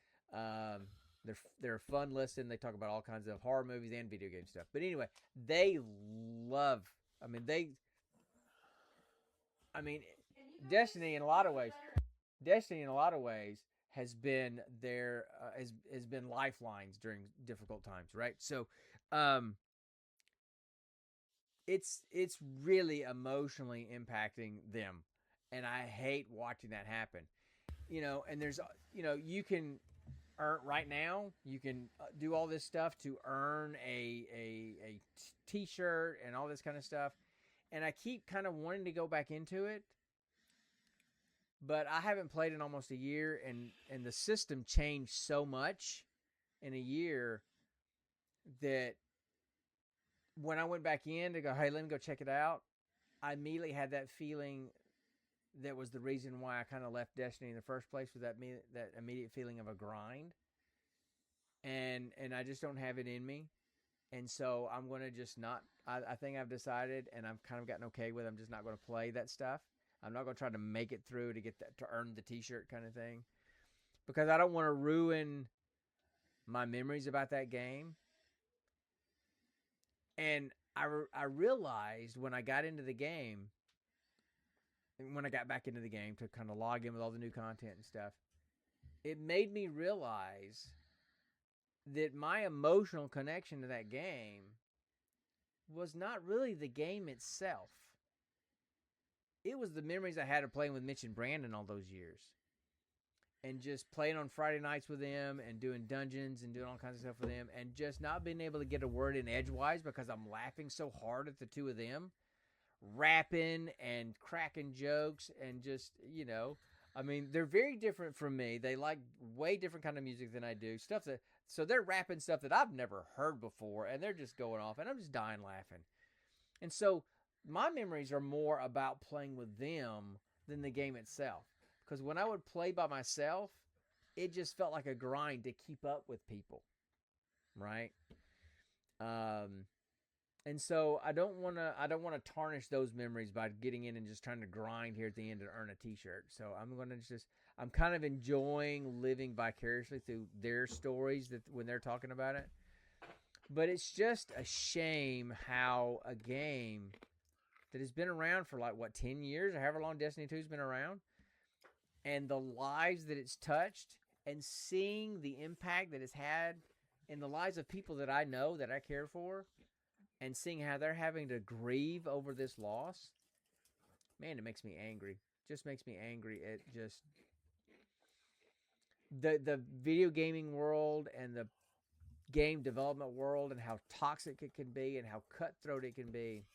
They're a fun listen. They talk about all kinds of horror movies and video game stuff. But anyway, they love. Destiny in a lot of ways has been their has been lifelines during difficult times, right? So, it's really emotionally impacting them, and I hate watching that happen. And there's you can earn right now. You can do all this stuff to earn a t-shirt and all this kind of stuff, and I keep kind of wanting to go back into it. But I haven't played in almost a year, and the system changed so much in a year that when I went back in to go, hey, let me go check it out, I immediately had that feeling that was the reason why I kind of left Destiny in the first place, was that immediate feeling of a grind. And I just don't have it in me. And so I'm going to just not, I think I've decided, and I've kind of gotten okay with it, I'm just not going to play that stuff. I'm not going to try to make it through to get that, to earn the t-shirt kind of thing, because I don't want to ruin my memories about that game. And I realized when I got into the game, when I got back into the game to kind of log in with all the new content and stuff, it made me realize that my emotional connection to that game was not really the game itself. It was the memories I had of playing with Mitch and Brandon all those years. And just playing on Friday nights with them and doing dungeons and doing all kinds of stuff with them, and just not being able to get a word in edgewise because I'm laughing so hard at the two of them, rapping and cracking jokes, and just, I mean, they're very different from me. They like way different kind of music than I do. So they're rapping stuff that I've never heard before, and they're just going off, and I'm just dying laughing. And so my memories are more about playing with them than the game itself. Because when I would play by myself, it just felt like a grind to keep up with people, right? And so I don't want to tarnish those memories by getting in and just trying to grind here at the end to earn a T-shirt. So I'm kind of enjoying living vicariously through their stories that when they're talking about it. But it's just a shame how a game that has been around for 10 years or however long Destiny 2's been around, and the lives that it's touched, and seeing the impact that it's had in the lives of people that I know, that I care for, and seeing how they're having to grieve over this loss, man, it makes me angry. Just makes me angry. It just the video gaming world and the game development world and how toxic it can be and how cutthroat it can be,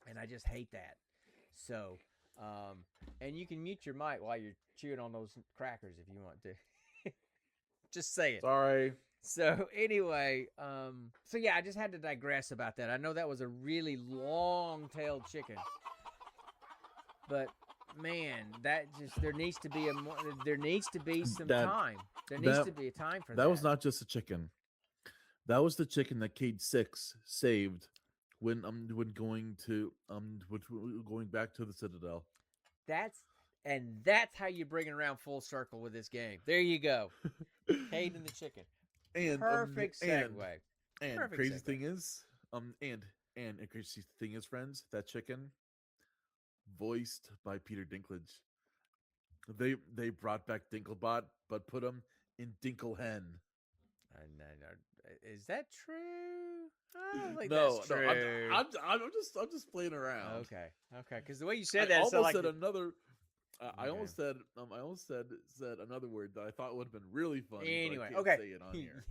and I just hate that. So, and you can mute your mic while you're chewing on those crackers if you want to. Just say it. Sorry. So anyway, so yeah, I just had to digress about that. I know that was a really long-tailed chicken, but man, there needs to be some time. There needs to be a time for that. That was not just a chicken. That was the chicken that Cade 6 saved when going back to the Citadel. That's how you bring it around full circle with this game. There you go. Cade and the chicken. And perfect segue. And perfect crazy segue. thing is, crazy thing is, friends, that chicken voiced by Peter Dinklage. They brought back Dinklebot, but put him in Dinklehen. Is that true? I don't think No, that's true. I'm just playing around. Okay. Because the way you said that, I almost said another word that I thought would have been really funny. Anyway, but I can't say it on here.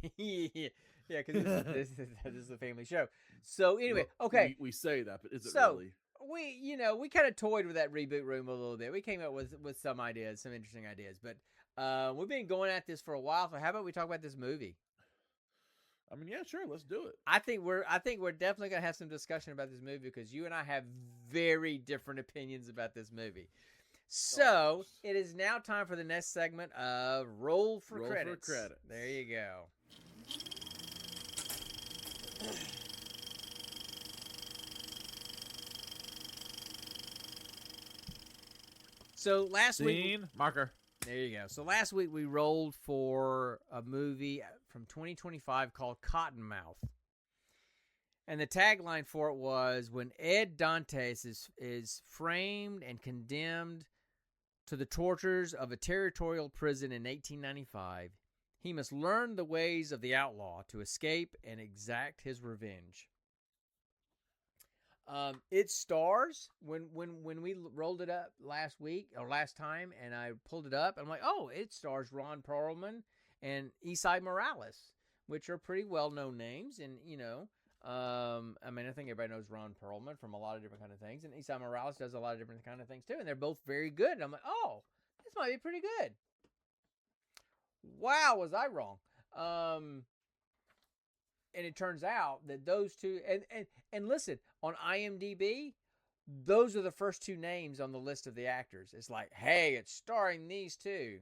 Yeah, because this is a family show. So anyway, okay, we say that, but is it really? We kind of toyed with that reboot room a little bit. We came up with some ideas, some interesting ideas, but we've been going at this for a while. So how about we talk about this movie? I mean, yeah, sure, let's do it. I think we're definitely gonna have some discussion about this movie because you and I have very different opinions about this movie. So it is now time for the next segment of Roll for Credits. There you go. So last week, marker. There you go. So last week we rolled for a movie from 2025 called Cottonmouth. And the tagline for it was, when Ed Dantes is framed and condemned to the tortures of a territorial prison in 1895, he must learn the ways of the outlaw to escape and exact his revenge. It stars, when we rolled it up last time, and I pulled it up, I'm like, oh, it stars Ron Perlman and Esai Morales, which are pretty well-known names, and I mean, I think everybody knows Ron Perlman from a lot of different kind of things, and Esai Morales does a lot of different kind of things too, and they're both very good. And I'm like, oh, this might be pretty good. Wow, was I wrong? And it turns out that those two, and listen, on IMDb, those are the first two names on the list of the actors. It's like, hey, it's starring these two.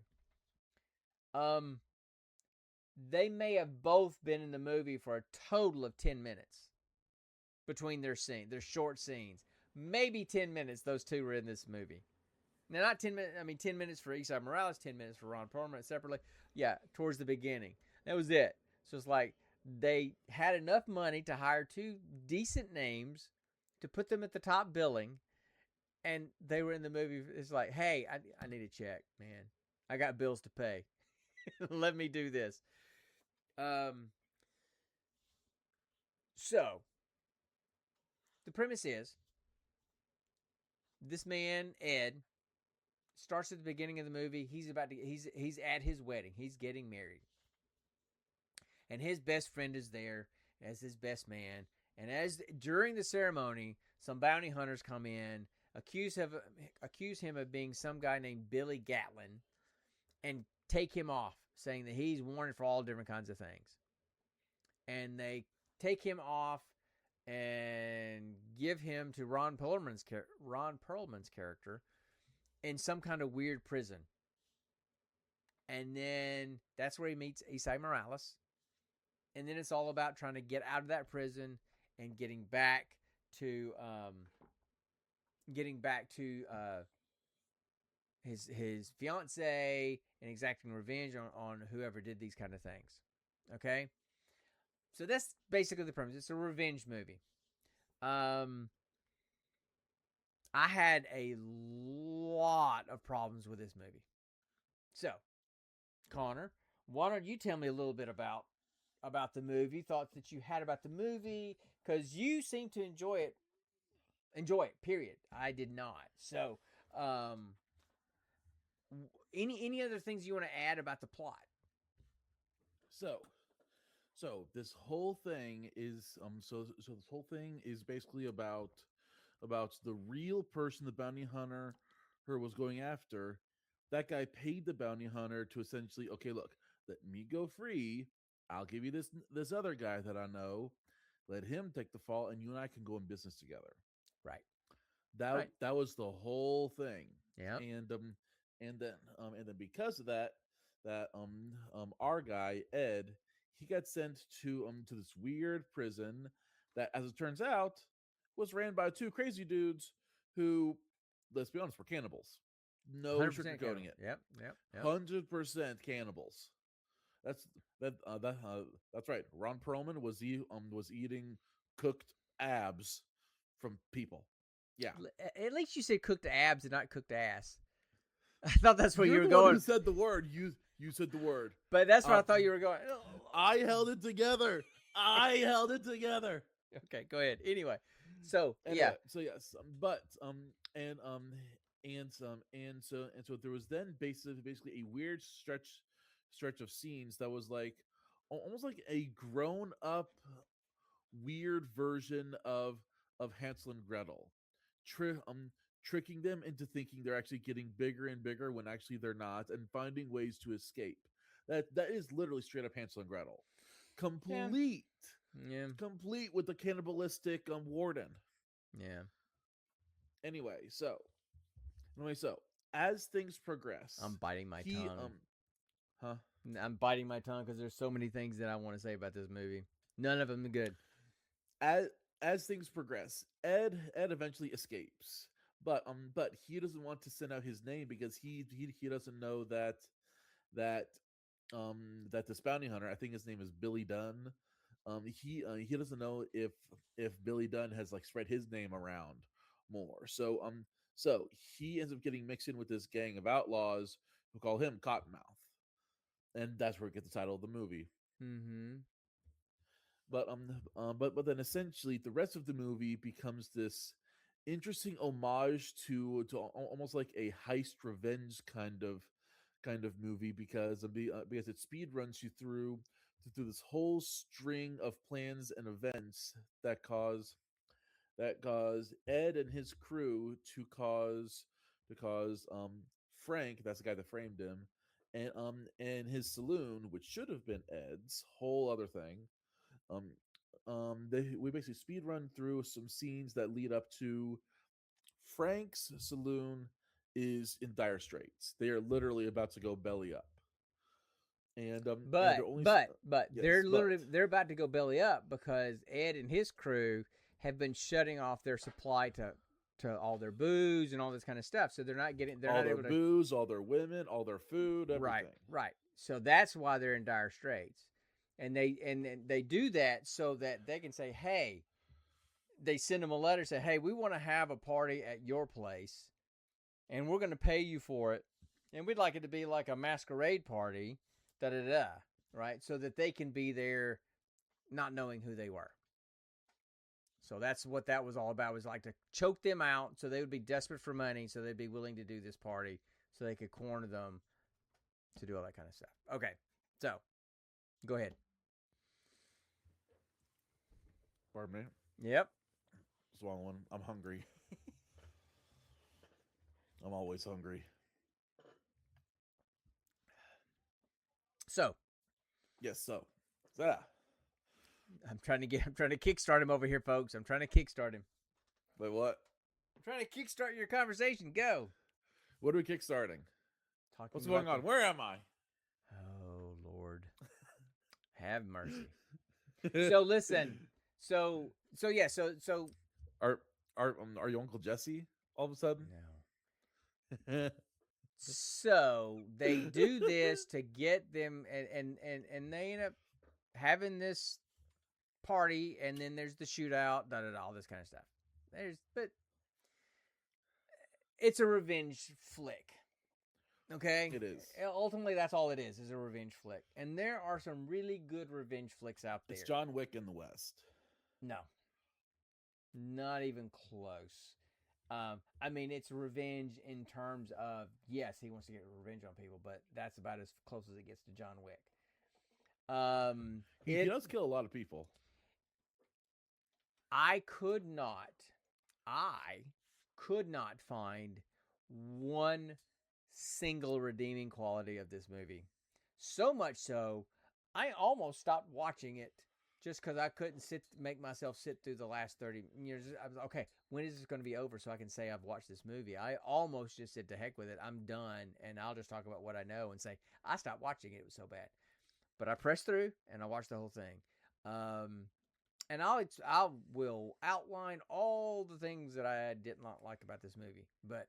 They may have both been in the movie for a total of 10 minutes between their short scenes. Maybe 10 minutes those two were in this movie. Now, not 10 minutes, 10 minutes for Esai Morales, 10 minutes for Ron Perlman separately. Yeah, towards the beginning. That was it. So it's like they had enough money to hire two decent names to put them at the top billing, and they were in the movie. It's like, hey, I need a check, man. I got bills to pay. Let me do this. So the premise is this man, Ed, starts at the beginning of the movie. He's at his wedding. He's getting married. And his best friend is there as his best man. And during the ceremony, some bounty hunters come in accuse him of being some guy named Billy Gatlin, and take him off, saying that he's wanted for all different kinds of things. And they take him off and give him to Ron Perlman's character in some kind of weird prison. And then that's where he meets Isai Morales. And then it's all about trying to get out of that prison and getting back to his fiance and exacting revenge on whoever did these kind of things. Okay? So that's basically the premise. It's a revenge movie. I had a lot of problems with this movie. So, Connor, why don't you tell me a little bit about the movie, thoughts that you had about the movie, because you seem to enjoy it, period. I did not. So, any other things you want to add about the plot? So this whole thing is so this whole thing is basically about the real person the bounty hunter was going after. That guy paid the bounty hunter to essentially, okay, look, let me go free. I'll give you this other guy that I know. Let him take the fall, and you and I can go in business together. Right. That was the whole thing. Yeah. And then because of that our guy Ed, he got sent to this weird prison that, as it turns out, was ran by two crazy dudes who, let's be honest, were cannibals. No sugarcoating it. Yep. 100% cannibals. That's right. Ron Perlman was eating cooked abs from people. Yeah. At least you said cooked abs and not cooked ass. I thought that's where you were You're the going. one who said the word. You said the word. But that's where I thought you were going. I held it together. I held it together. Okay, go ahead. Anyway, so yes, but so there was then basically a weird stretch of scenes that was like almost like a grown up weird version of Hansel and Gretel, tricking them into thinking they're actually getting bigger and bigger when actually they're not, and finding ways to escape. That is literally straight up Hansel and Gretel, complete with the cannibalistic warden. Yeah. Anyway, so as things progress, I'm biting my tongue. I'm biting my tongue because there's so many things that I want to say about this movie. None of them are good. As things progress, Ed eventually escapes, but he doesn't want to send out his name because he doesn't know that this bounty hunter, I think his name is Billy Dunn. He doesn't know if Billy Dunn has like spread his name around more. So he ends up getting mixed in with this gang of outlaws who call him Cottonmouth, and that's where we get the title of the movie. Mm-hmm. But then essentially the rest of the movie becomes this interesting homage to almost like a heist revenge kind of movie because it speed runs you through this whole string of plans and events that cause Ed and his crew to cause Frank, that's the guy that framed him, and his saloon, which should have been Ed's, whole other thing. We basically speed run through some scenes that lead up to Frank's saloon is in dire straits. They are literally about to go belly up. And they're about to go belly up because Ed and his crew have been shutting off their supply to all their booze and all this kind of stuff. So they're not able to booze, all their women, all their food, everything. Right. So that's why they're in dire straits. And they do that so that they can say, hey, they send them a letter, say, hey, we want to have a party at your place and we're going to pay you for it. And we'd like it to be like a masquerade party, right? So that they can be there not knowing who they were. So that's what that was all about, was like to choke them out so they would be desperate for money, so they'd be willing to do this party so they could corner them to do all that kind of stuff. Okay, so go ahead. Pardon me? Yep. Swallow one. I'm hungry. I'm always hungry. So. Yes, so. Yeah. I'm trying to kickstart him over here, folks. I'm trying to kickstart him. Wait, what? I'm trying to kickstart your conversation. Go. What are we kickstarting? What's going on? Where am I? Oh, Lord. Have mercy. So listen. So Are you Uncle Jesse all of a sudden? No. So they do this to get them, and they end up having this party, and then there's the shootout, all this kind of stuff. But it's a revenge flick. Okay? It is. Ultimately, that's all it is a revenge flick. And there are some really good revenge flicks out there. It's John Wick in the West. No. Not even close. I mean, it's revenge in terms of, yes, he wants to get revenge on people, but that's about as close as it gets to John Wick. He does kill a lot of people. I could not find one single redeeming quality of this movie. So much so, I almost stopped watching it just because I couldn't make myself sit through the last 30 years. I was okay, when is this going to be over so I can say I've watched this movie? I almost just said to heck with it. I'm done, and I'll just talk about what I know and say I stopped watching it. It was so bad. But I pressed through, and I watched the whole thing. And I will outline all the things that I did not like about this movie. But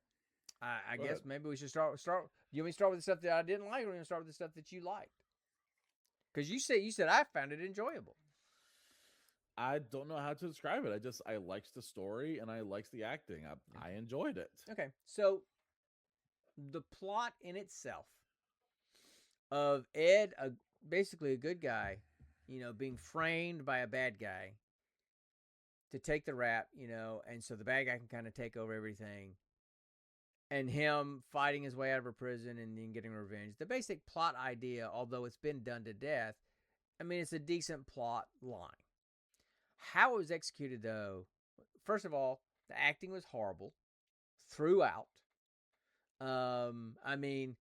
I guess maybe we should start. You want me to start with the stuff that I didn't like, or you want to start with the stuff that you liked? Because you said I found it enjoyable. I don't know how to describe it. I liked the story and I liked the acting. I enjoyed it. Okay, so the plot in itself of Ed, basically a good guy, being framed by a bad guy to take the rap, and so the bad guy can kind of take over everything, and him fighting his way out of a prison and then getting revenge. The basic plot idea, although it's been done to death, I mean, it's a decent plot line. How it was executed, though, first of all, the acting was horrible throughout. I mean,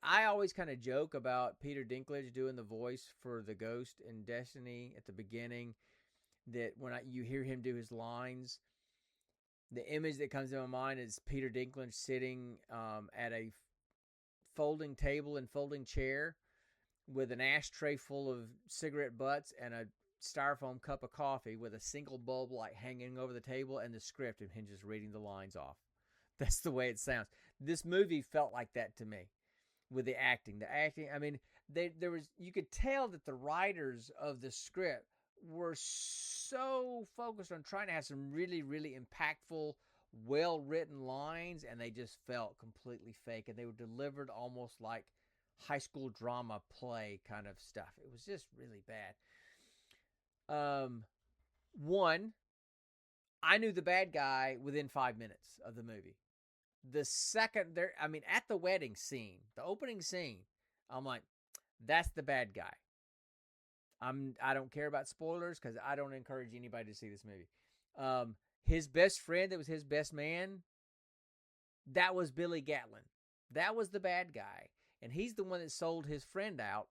I always kind of joke about Peter Dinklage doing the voice for the ghost in Destiny at the beginning, that when you hear him do his lines, the image that comes to my mind is Peter Dinklage sitting at a folding table and folding chair with an ashtray full of cigarette butts and a styrofoam cup of coffee with a single bulb light hanging over the table and the script, and him just reading the lines off. That's the way it sounds. This movie felt like that to me with the acting. I mean, you could tell that the writers of the script were so focused on trying to have some really, really impactful, well-written lines, and they just felt completely fake, and they were delivered almost like high school drama play kind of stuff. It was just really bad. One, I knew the bad guy within 5 minutes of the movie. The second at the wedding scene, the opening scene, I'm like, that's the bad guy. I don't care about spoilers because I don't encourage anybody to see this movie. His best friend, that was his best man, that was Billy Gatlin. That was the bad guy. And he's the one that sold his friend out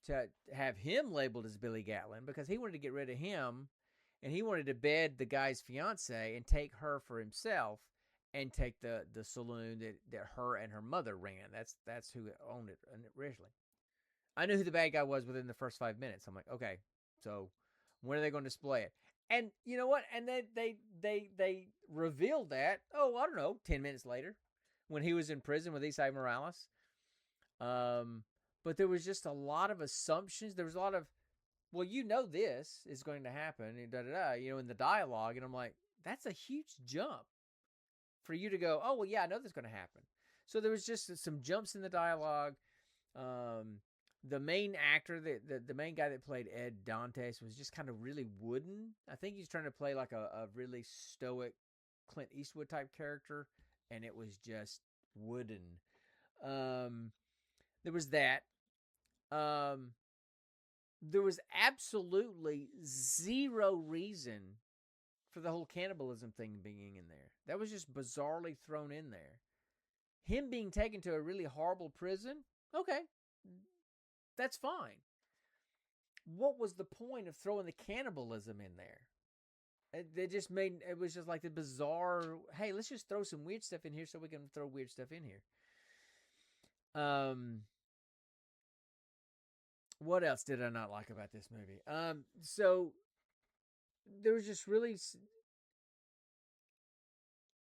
to have him labeled as Billy Gatlin because he wanted to get rid of him, and he wanted to bed the guy's fiance and take her for himself and take the saloon that her and her mother ran. That's who owned it originally. I knew who the bad guy was within the first 5 minutes. I'm like, okay, so when are they going to display it? And you know what? And they revealed that, I don't know, 10 minutes later when he was in prison with Isai Morales. But there was just a lot of assumptions. There was a lot of, this is going to happen, and in the dialogue. And I'm like, that's a huge jump for you to go, I know that's going to happen. So there was just some jumps in the dialogue. The main actor, the main guy that played Ed Dantes, was just kind of really wooden. I think he's trying to play like a really stoic Clint Eastwood type character, and it was just wooden. There was that. There was absolutely zero reason for the whole cannibalism thing being in there. That was just bizarrely thrown in there. Him being taken to a really horrible prison, okay, that's fine. What was the point of throwing the cannibalism in there? They just made it was just like the bizarre. Hey, let's just throw some weird stuff in here so we can throw weird stuff in here. What else did I not like about this movie? So there was just really.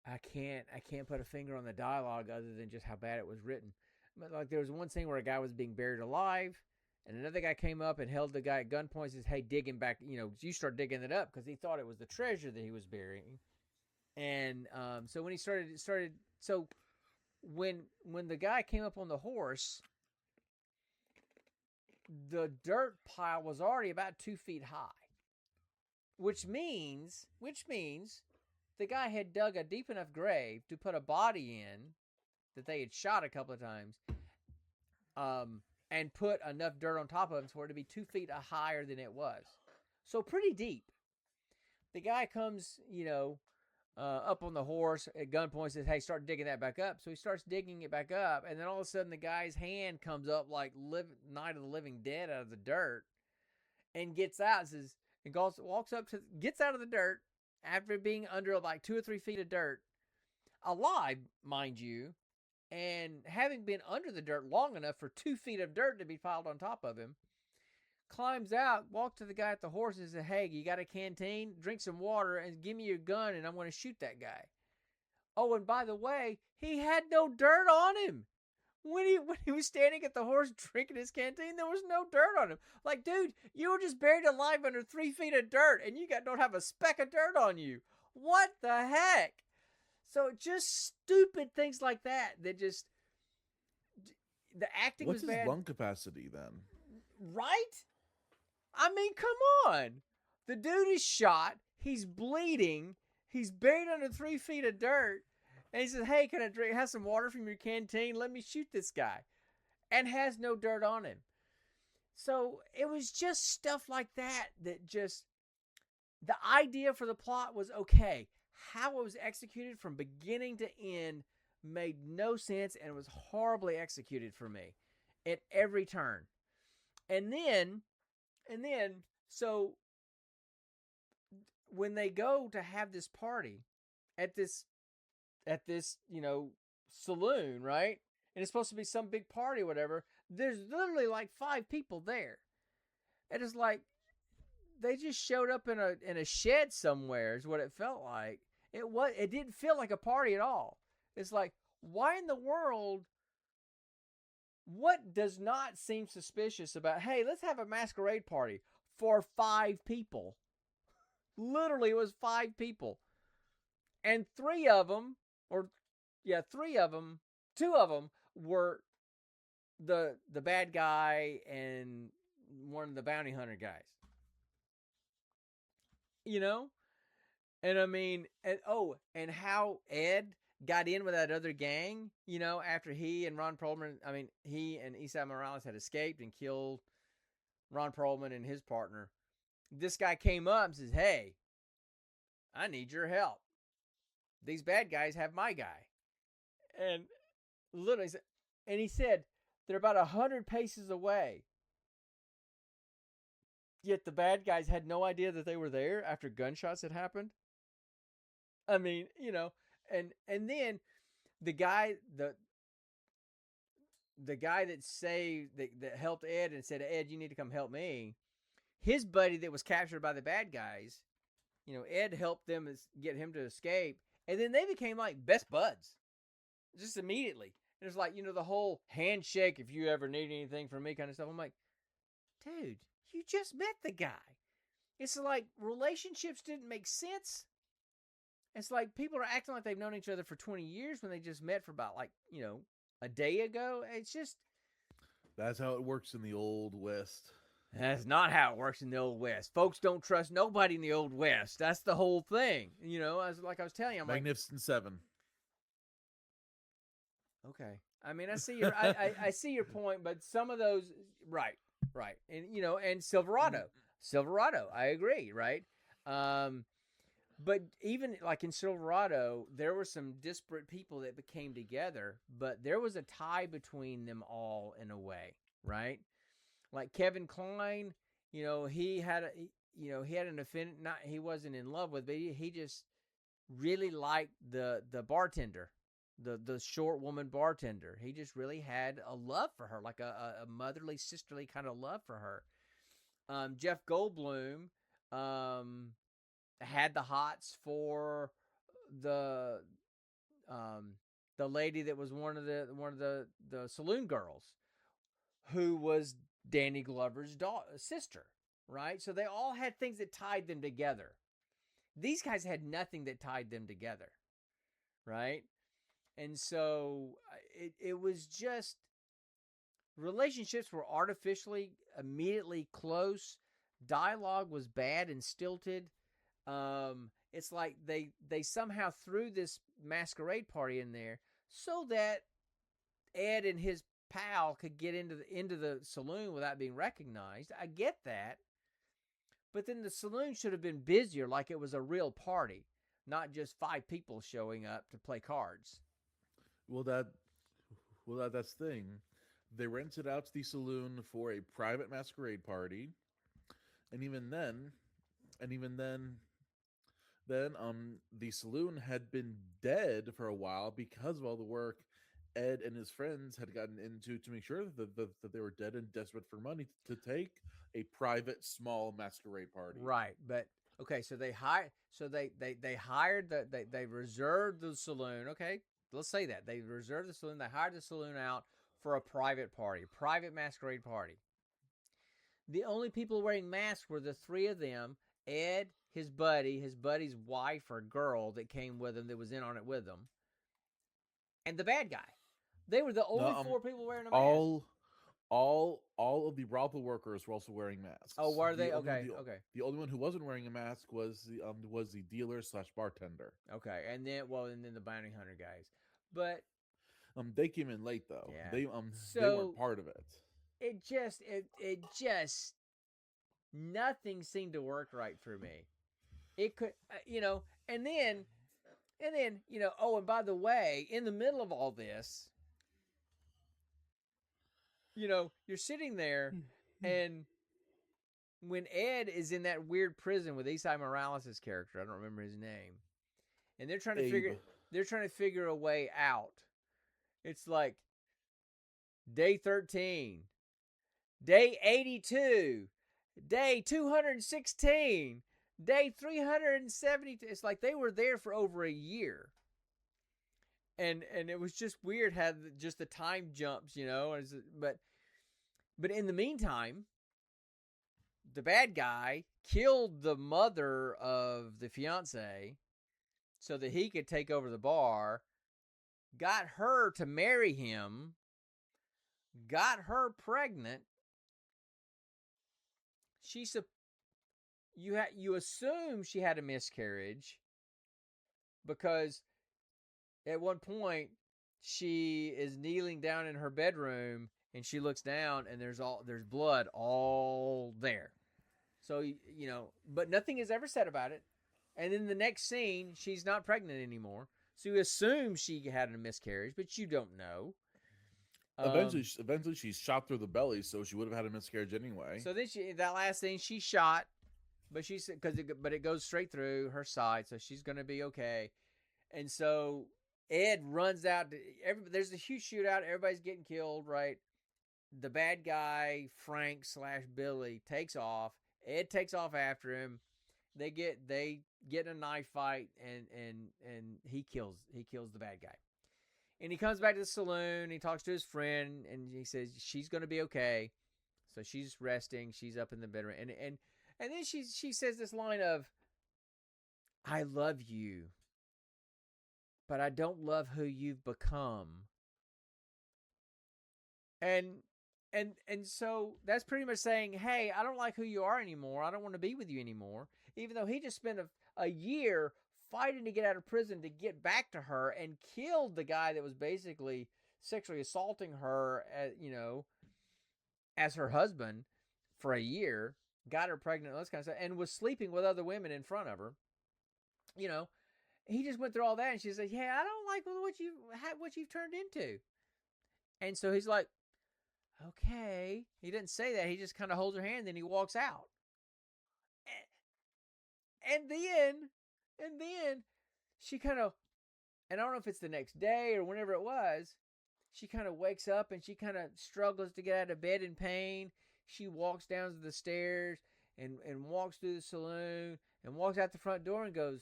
I can't put a finger on the dialogue other than just how bad it was written. But like there was one scene where a guy was being buried alive, and another guy came up and held the guy at gunpoint and says, "Hey, dig him back. You start digging it up," because he thought it was the treasure that he was burying. And so when he started. So when the guy came up on the horse, the dirt pile was already about 2 feet high, which means the guy had dug a deep enough grave to put a body in that they had shot a couple of times, and put enough dirt on top of him for it to be 2 feet higher than it was. So pretty deep. The guy comes, up on the horse at gunpoint, says, "Hey, start digging that back up." So he starts digging it back up, and then all of a sudden the guy's hand comes up like Night of the Living Dead out of the dirt, and gets out and walks up gets out of the dirt after being under like 2 or 3 feet of dirt, alive, mind you, and having been under the dirt long enough for 2 feet of dirt to be piled on top of him, climbs out, walks to the guy at the horse and says, "Hey, you got a canteen? Drink some water and give me your gun and I'm going to shoot that guy." Oh, and by the way, he had no dirt on him. When he was standing at the horse drinking his canteen, there was no dirt on him. Like, dude, you were just buried alive under 3 feet of dirt and you don't have a speck of dirt on you. What the heck? So just stupid things like that just, the acting was bad. What's his lung capacity then? Right? I mean, come on. The dude is shot. He's bleeding. He's buried under 3 feet of dirt. And he says, "Hey, can I have some water from your canteen? Let me shoot this guy." And has no dirt on him. So it was just stuff like that just, the idea for the plot was okay. How it was executed from beginning to end made no sense and was horribly executed for me at every turn. And then, so when they go to have this party at this, saloon, right? And it's supposed to be some big party or whatever. There's literally like 5 people there. And it's like, they just showed up in a shed somewhere is what it felt like. It didn't feel like a party at all. It's like, why in the world? What does not seem suspicious about, hey, let's have a masquerade party for 5 people? Literally, it was 5 people. And 3 of them, 2 of them were the bad guy and one of the bounty hunter guys. And I mean, and how Ed got in with that other gang, after he and he and Esai Morales had escaped and killed Ron Perlman and his partner. This guy came up and says, "Hey, I need your help. These bad guys have my guy." And literally, and he said, they're about 100 paces away. Yet the bad guys had no idea that they were there after gunshots had happened. I mean, and then the guy that that helped Ed and said, "Ed, you need to come help me." His buddy that was captured by the bad guys, Ed helped them get him to escape, and then they became like best buds, just immediately. And it's like, the whole handshake, "If you ever need anything from me" kind of stuff. I'm like, dude, you just met the guy. It's like relationships didn't make sense. It's like people are acting like they've known each other for 20 years when they just met for about a day ago. It's just... That's how it works in the Old West. That's not how it works in the Old West. Folks don't trust nobody in the Old West. That's the whole thing. I was telling you, I'm Magnificent Seven. Okay. I mean, I see your I see your point, but some of those, right. And and Silverado, I agree, right? But even like in Silverado, there were some disparate people that became together, but there was a tie between them all in a way, right? Like Kevin Kline, he had an affinity. Not he wasn't in love with, but he just really liked the bartender, the short woman bartender. He just really had a love for her, like a motherly, sisterly kind of love for her. Jeff Goldblum had the hots for the the lady that was one of the saloon girls, who was Danny Glover's sister, right? So they all had things that tied them together. These guys had nothing that tied them together, right? And so it was just, relationships were artificially immediately close. Dialogue was bad and stilted. It's like they somehow threw this masquerade party in there so that Ed and his pal could get into the saloon without being recognized. I get that. But then the saloon should have been busier, like it was a real party, not just 5 people showing up to play cards. Well, that's the thing. They rented out the saloon for a private masquerade party, and even then, the saloon had been dead for a while because of all the work Ed and his friends had gotten into to make sure that they were dead and desperate for money to take a private small masquerade party. Right, but okay, so they reserved the saloon. Okay, let's say that they reserved the saloon. They hired the saloon out for a private party, private masquerade party. The only people wearing masks were the 3 of them: Ed, his buddy's wife or girl that came with him, that was in on it with them, and the bad guy. They were the only 4 people wearing a mask. All of the brothel workers were also wearing masks. Oh, were they? Okay. The only one who wasn't wearing a mask was the dealer / bartender. Okay, and then the bounty hunter guys, but they came in late though. Yeah. They weren't part of it. It just nothing seemed to work right for me. It could, and then, oh, and by the way, in the middle of all this, you're sitting there, and when Ed is in that weird prison with Esai Morales' character, I don't remember his name, and they're trying to figure a way out. It's like day 13, day 82, day 216, day 372. It's like they were there for over a year. And it was just weird how just the time jumps, but in the meantime, the bad guy killed the mother of the fiance so that he could take over the bar, got her to marry him, got her pregnant. You assume she had a miscarriage because at one point she is kneeling down in her bedroom and she looks down and there's blood all there. So, but nothing is ever said about it. And in the next scene, she's not pregnant anymore. So you assume she had a miscarriage, but you don't know. Eventually she's shot through the belly, so she would have had a miscarriage anyway. So then that last thing, she shot, but it goes straight through her side, so she's going to be okay. And so Ed runs out. There's a huge shootout. Everybody's getting killed, right? The bad guy, Frank / Billy, takes off. Ed takes off after him. They get in a knife fight, and he kills the bad guy. And he comes back to the saloon. He talks to his friend, and he says she's going to be okay. So she's resting. She's up in the bedroom, and then she says this line of, "I love you, but I don't love who you've become." And so that's pretty much saying, hey, I don't like who you are anymore. I don't want to be with you anymore. Even though he just spent a year fighting to get out of prison to get back to her and killed the guy that was basically sexually assaulting her, as her husband for a year, got her pregnant, all this kind of stuff, and was sleeping with other women in front of her. you know, he just went through all that, and she's like, yeah, I don't like what you've turned into. And so he's like, okay. He didn't say that. He just kind of holds her hand, then he walks out. And then she kind of, and I don't know if it's the next day or whenever it was, she kind of wakes up and she kind of struggles to get out of bed in pain. She walks down the stairs and walks through the saloon and walks out the front door and goes,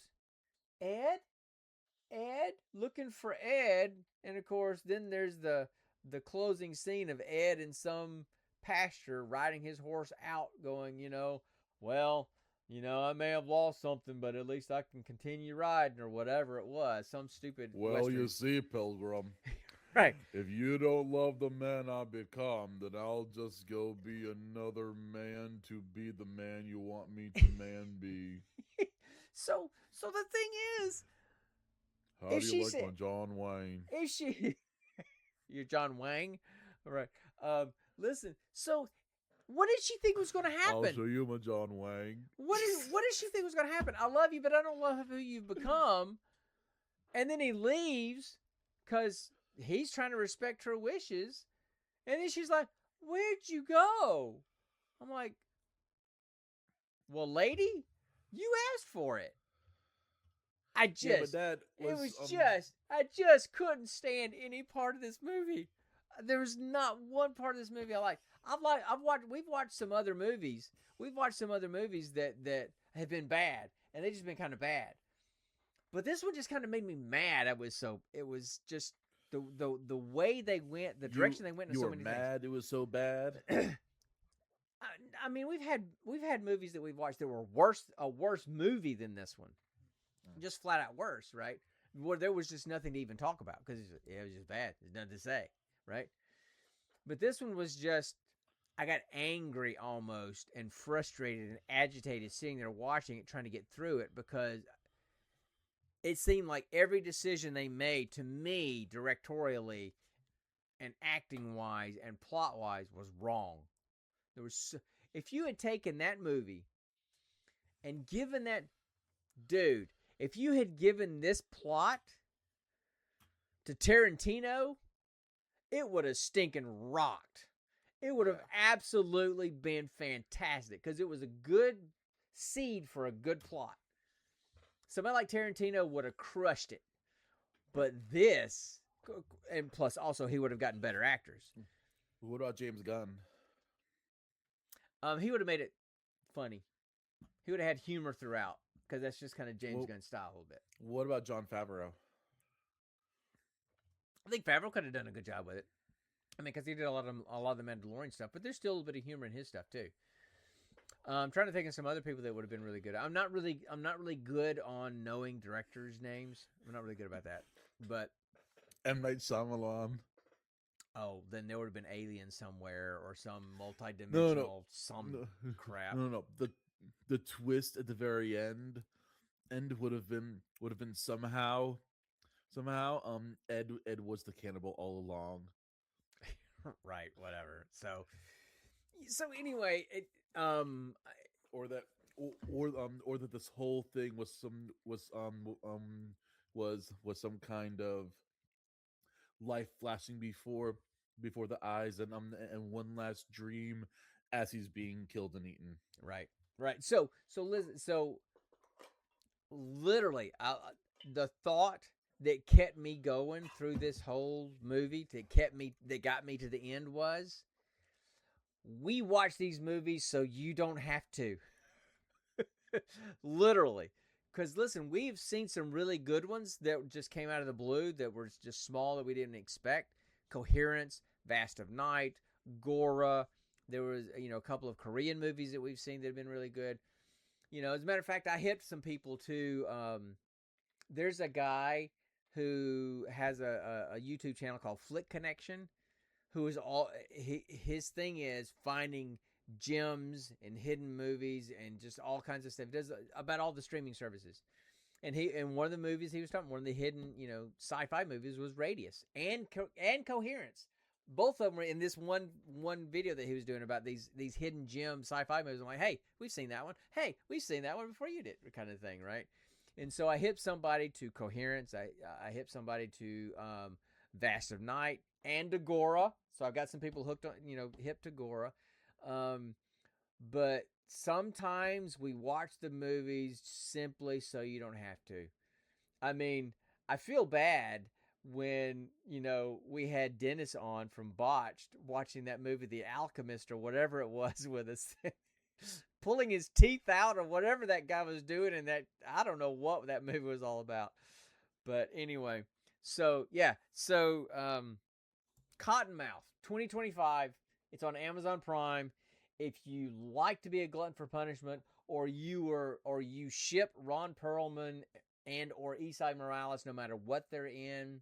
Ed? Ed? Looking for Ed. And of course, then there's the closing scene of Ed in some pasture riding his horse out going, well, I may have lost something, but at least I can continue riding or whatever it was. Some stupid Well, Western. you see, Pilgrim. Right. If you don't love the man I become, then I'll just go be another man to be the man you want me to man be. So the thing is, how do you like my John Wayne? If she, you're John Wayne, all right. Listen. So, what did she think was going to happen? I'll show you my John Wayne. What did she think was going to happen? I love you, but I don't love who you've become. And then he leaves because he's trying to respect her wishes. And then she's like, where'd you go? I'm like, well, lady, you asked for it. I just couldn't stand any part of this movie. There was not one part of this movie I liked. We've watched some other movies. We've watched some other movies that have been bad, and they've just been kind of bad. But this one just kind of made me mad. It was just the way they went, the direction they went in so many things. You were mad it was so bad? I mean, we've had movies that we've watched that were a worse movie than this one. Just flat out worse, right? Where there was just nothing to even talk about because it was just bad. There's nothing to say, right? But this one was just, I got angry almost and frustrated and agitated sitting there watching it, trying to get through it because it seemed like every decision they made to me directorially and acting-wise and plot-wise was wrong. If you had taken that movie and given that dude, if you had given this plot to Tarantino, it would have stinking rocked. It would have absolutely been fantastic because it was a good seed for a good plot. Somebody like Tarantino would have crushed it. But this, and plus also he would have gotten better actors. What about James Gunn? He would have made it funny. He would have had humor throughout. Because that's just kind of James Gunn style a little bit. What about Jon Favreau? I think Favreau could have done a good job with it. I mean, because he did a lot of the Mandalorian stuff, but there's still a bit of humor in his stuff too. I'm trying to think of some other people that would have been really good. I'm not really good on knowing directors' names. I'm not really good about that. But M. Night Shyamalan. Oh, then there would have been aliens somewhere or some multi-dimensional crap. No. The twist at the very end would have been somehow Ed was the cannibal all along. Right, whatever. So anyway, or that this whole thing was some kind of life flashing before the eyes and one last dream as he's being killed and eaten. Right. So literally, the thought that kept me going through this whole movie, that got me to the end was, we watch these movies so you don't have to. Literally. Because listen, we've seen some really good ones that just came out of the blue that were just small that we didn't expect. Coherence, Vast of Night, Gora. There was, a couple of Korean movies that we've seen that have been really good. As a matter of fact, I hit some people too. There's a guy who has a YouTube channel called Flick Connection, who is his thing is finding gems and hidden movies and just all kinds of stuff. He does about all the streaming services. And one of the movies he was talking, one of the hidden, sci-fi movies was Radius and Coherence. Both of them were in this one video that he was doing about these hidden gem sci-fi movies. I'm like, hey, we've seen that one. Hey, we've seen that one before you did, kind of thing, right? And so I hip somebody to Coherence. I hip somebody to Vast of Night and to Gora. So I've got some people hooked on, hip to Gora. But sometimes we watch the movies simply so you don't have to. I mean, I feel bad when, we had Dennis on from Botched watching that movie, The Alchemist or whatever it was with us, pulling his teeth out or whatever that guy was doing. And that, I don't know what that movie was all about. But anyway, so yeah. So, Cottonmouth 2025. It's on Amazon Prime. If you like to be a glutton for punishment, or you ship Ron Perlman and or Esai Morales, no matter what they're in,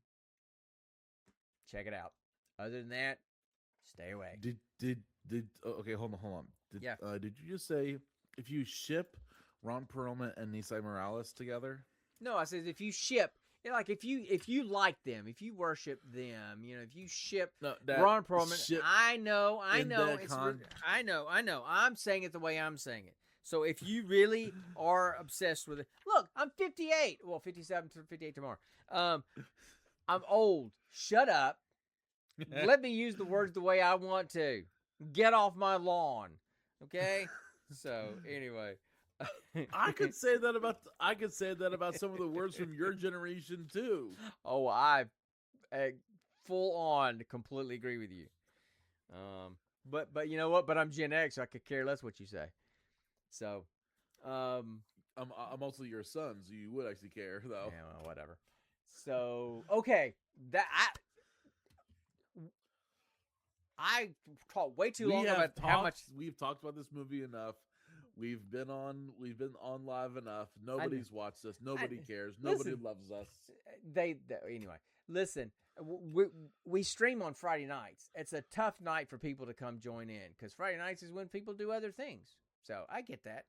check it out. Other than that, stay away. Okay, hold on. Did you just say if you ship Ron Perlman and Esai Morales together? No, I said if you ship. Like if you like them, if you worship them, if you ship Ron Perlman, I know. I know. I'm saying it the way I'm saying it. So if you really are obsessed with it, look, I'm 58. Well, 57 to 58 tomorrow. I'm old. Shut up. Let me use the words the way I want to. Get off my lawn. Okay? So anyway. I could say that about some of the words from your generation too. Oh, I full on completely agree with you. But you know what? But I'm Gen X, so I could care less what you say. So, I'm also your son, so you would actually care though. Yeah, well, whatever. So okay, I talked way too long about how much we've talked about this movie enough. We've been on live enough. Nobody's watched us. Nobody cares. Nobody loves us. Anyway. Listen, we stream on Friday nights. It's a tough night for people to come join in because Friday nights is when people do other things. So I get that.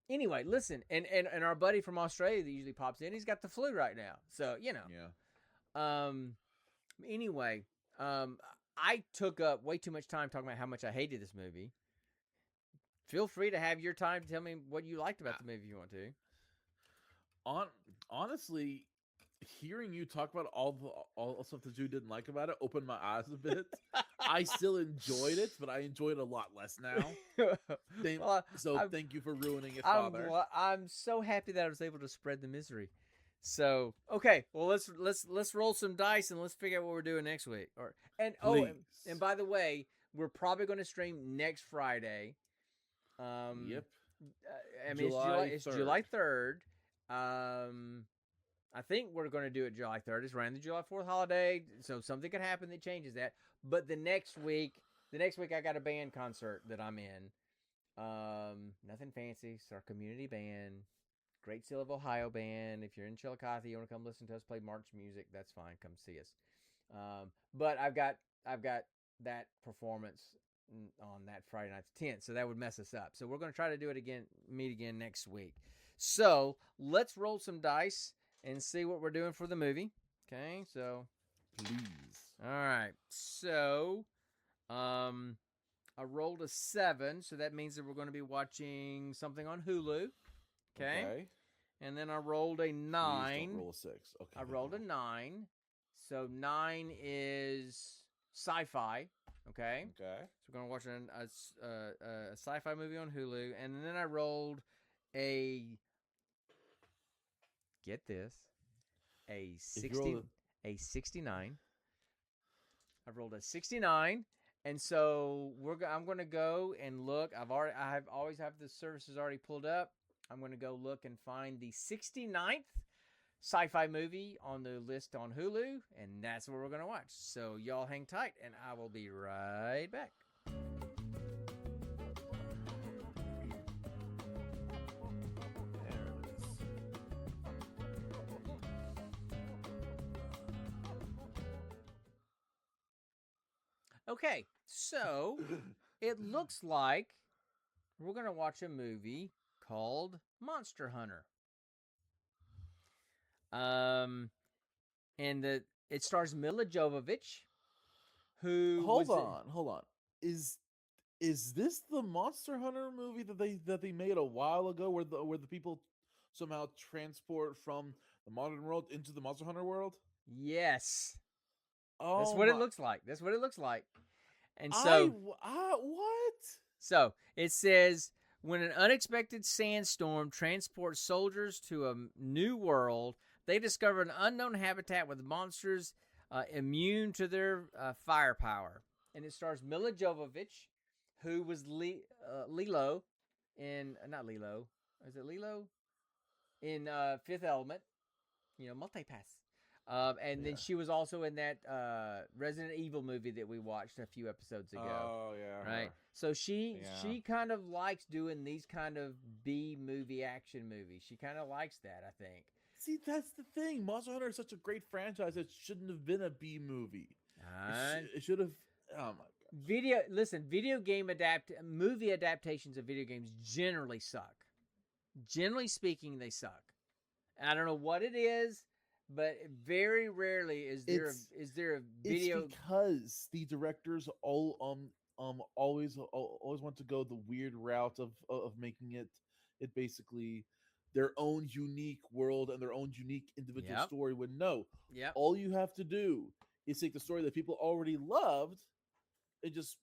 Anyway, listen, and our buddy from Australia that usually pops in, he's got the flu right now. So Yeah. Anyway, I took up way too much time talking about how much I hated this movie. Feel free to have your time to tell me what you liked about the movie if you want to. Honestly, hearing you talk about all the stuff that you didn't like about it opened my eyes a bit. I still enjoyed it, but I enjoy it a lot less now. Thank you for ruining it, Father. I'm so happy that I was able to spread the misery. So okay, well let's roll some dice and let's figure out what we're doing next week. And by the way, we're probably going to stream next Friday. Yep. I mean, it's July 3rd. I think we're going to do it July 3rd. It's around the July 4th holiday, so something could happen that changes that. But the next week I got a band concert that I'm in. Nothing fancy. It's our community band, Great Seal of Ohio band. If you're in Chillicothe, you want to come listen to us play march music, that's fine. Come see us. But I've got that performance on that Friday night, the 10th, so that would mess us up. So we're going to try to do it again, meet again next week. So let's roll some dice and see what we're doing for the movie. Okay, so please. All right, so I rolled a 7, so that means that we're going to be watching something on Hulu. Okay. And then I rolled a 9. Please don't roll a 6. Okay. I rolled a 9. So 9 is sci-fi. Okay. So we're going to watch a sci-fi movie on Hulu. And then I rolled a 69. I rolled a 69. And so I'm going to go and look. I always have the services already pulled up. I'm going to go look and find the 69th sci-fi movie on the list on Hulu, and that's what we're going to watch. So y'all hang tight, and I will be right back. Okay, so it looks like we're going to watch a movie called Monster Hunter. And it stars Mila Jovovich, who Hold on. Is this the Monster Hunter movie that they made a while ago where the people somehow transport from the modern world into the Monster Hunter world? Yes. That's Oh what it my! looks like. That's what it looks like. And so What? So it says when an unexpected sandstorm transports soldiers to a new world, they discover an unknown habitat with monsters immune to their firepower. And it stars Mila Jovovich, who was Lilo in not Lilo. Is it Lilo in Fifth Element? Multipass. And then Yeah. she was also in that Resident Evil movie that we watched a few episodes ago. Oh yeah. Right. Her. So she Yeah. kind of likes doing these kind of B movie action movies. She kind of likes that, I think. See, that's the thing. Monster Hunter is such a great franchise. It shouldn't have been a B movie. It should have. Oh my god. Video game movie adaptations of video games generally suck. Generally speaking, they suck. I don't know what it is, but very rarely is there a video. It's because the directors always want to go the weird route of making it basically their own unique world and their own unique individual story. When no, all you have to do is take the story that people already loved and just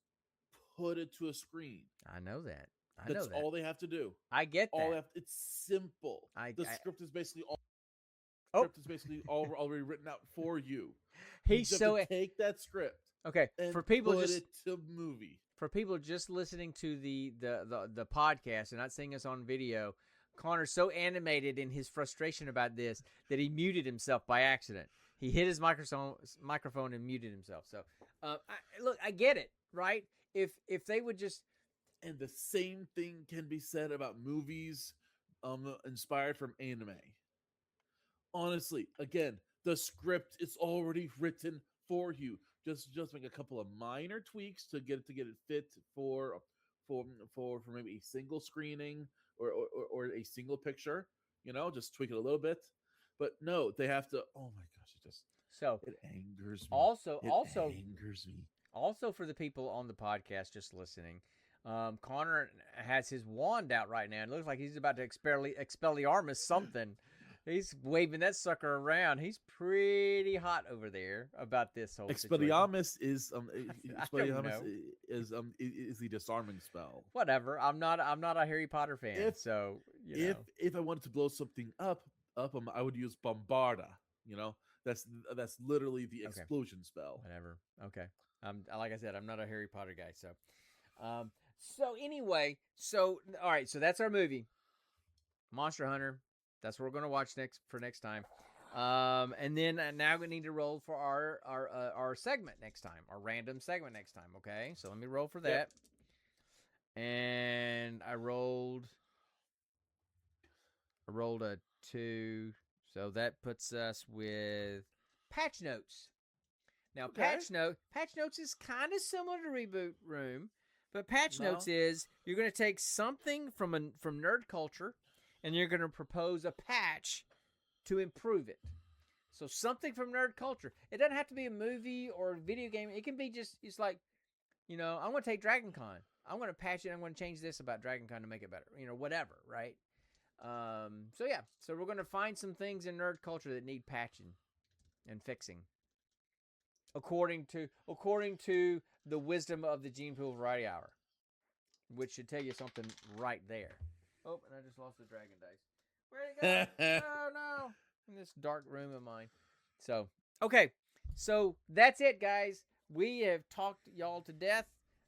put it to a screen. I know that. That's all they have to do. I get that. It's simple. The script is basically already written out for you. He's you have to take that script. Okay, and for people put just it to movie. For people just listening to the podcast and not seeing us on video, Connor's so animated in his frustration about this that he muted himself by accident. He hit his microphone and muted himself. So, I get it, right? If they would just, and the same thing can be said about movies, inspired from anime. Honestly, again, the script is already written for you. Just make a couple of minor tweaks to get it fit for maybe a single screening or a single picture. Just tweak it a little bit. But no, they have to. Oh my gosh, it angers me. Also, angers me. Also, for the people on the podcast just listening, Connor has his wand out right now. It looks like he's about to Expelliarmus something. He's waving that sucker around. He's pretty hot over there about this whole Expelliarmus is is the disarming spell. Whatever. I'm not a Harry Potter fan. If I wanted to blow something up, I would use Bombarda. That's literally the explosion spell. Whatever. Okay. Like I said, I'm not a Harry Potter guy. So anyway, all right. So that's our movie, Monster Hunter. That's what we're going to watch next time. And then now we need to roll for our segment next time, our random segment next time. Okay, so let me roll for that. Yep. And I rolled a 2, so that puts us with Patch Notes. Now, Patch Notes is kind of similar to Reboot Room, but Patch Notes is you're going to take something from nerd culture, and you're going to propose a patch to improve it. So something from nerd culture. It doesn't have to be a movie or a video game. It can be it's like, I'm going to take Dragon Con. I'm going to patch it. I'm going to change this about Dragon Con to make it better. Whatever, right? So we're going to find some things in nerd culture that need patching and fixing. According to the wisdom of the Gene Pool Variety Hour, which should tell you something right there. Oh, and I just lost the dragon dice. Where'd it go? Oh, no. In this dark room of mine. So, okay. So, that's it, guys. We have talked y'all to death.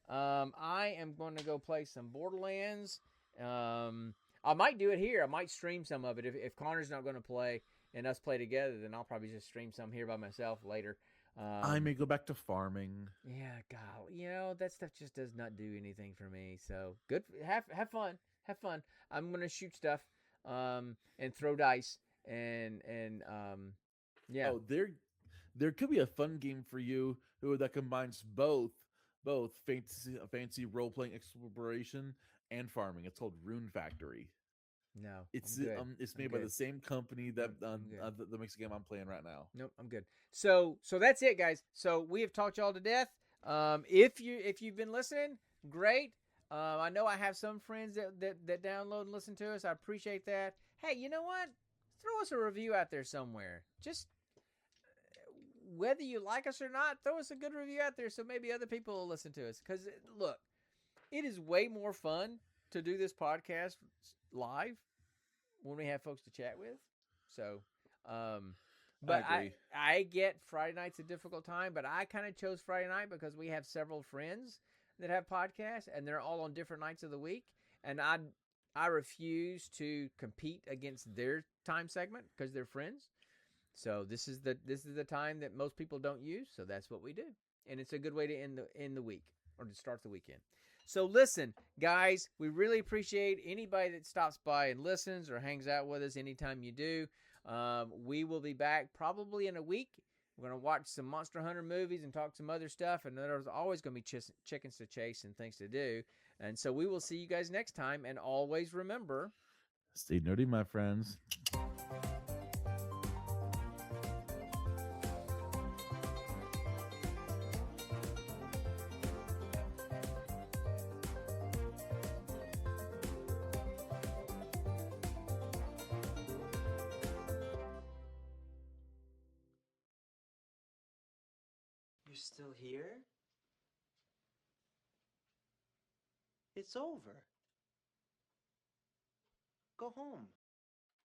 I am going to go play some Borderlands. I might do it here. I might stream some of it. If Connor's not going to play and us play together, then I'll probably just stream some here by myself later. I may go back to farming. Yeah, God. That stuff just does not do anything for me. So, good. Have fun. Have fun. I'm gonna shoot stuff, and throw dice, and yeah. Oh, there could be a fun game for you that combines both fancy role playing exploration and farming. It's called Rune Factory. No, it's made by the same company that makes the game I'm playing right now. Nope, I'm good. So that's it, guys. So we have talked y'all to death. If you've been listening, great. I know I have some friends that download and listen to us. I appreciate that. hey, you know what? Throw us a review out there somewhere. Just whether you like us or not, throw us a good review out there so maybe other people will listen to us. Because, look, it is way more fun to do this podcast live when we have folks to chat with. So, but I agree. I get Friday night's a difficult time, but I kind of chose Friday night because we have several friends that have podcasts, and they're all on different nights of the week, and I refuse to compete against their time segment because they're friends. So this is the time that most people don't use, so that's what we do. And it's a good way to end the week or to start the weekend. So listen, guys, we really appreciate anybody that stops by and listens or hangs out with us anytime you do. We will be back probably in a week. We're going to watch some Monster Hunter movies and talk some other stuff. And there's always going to be chickens to chase and things to do. And so we will see you guys next time. And always remember, stay nerdy, my friends. You're still here? It's over. Go home.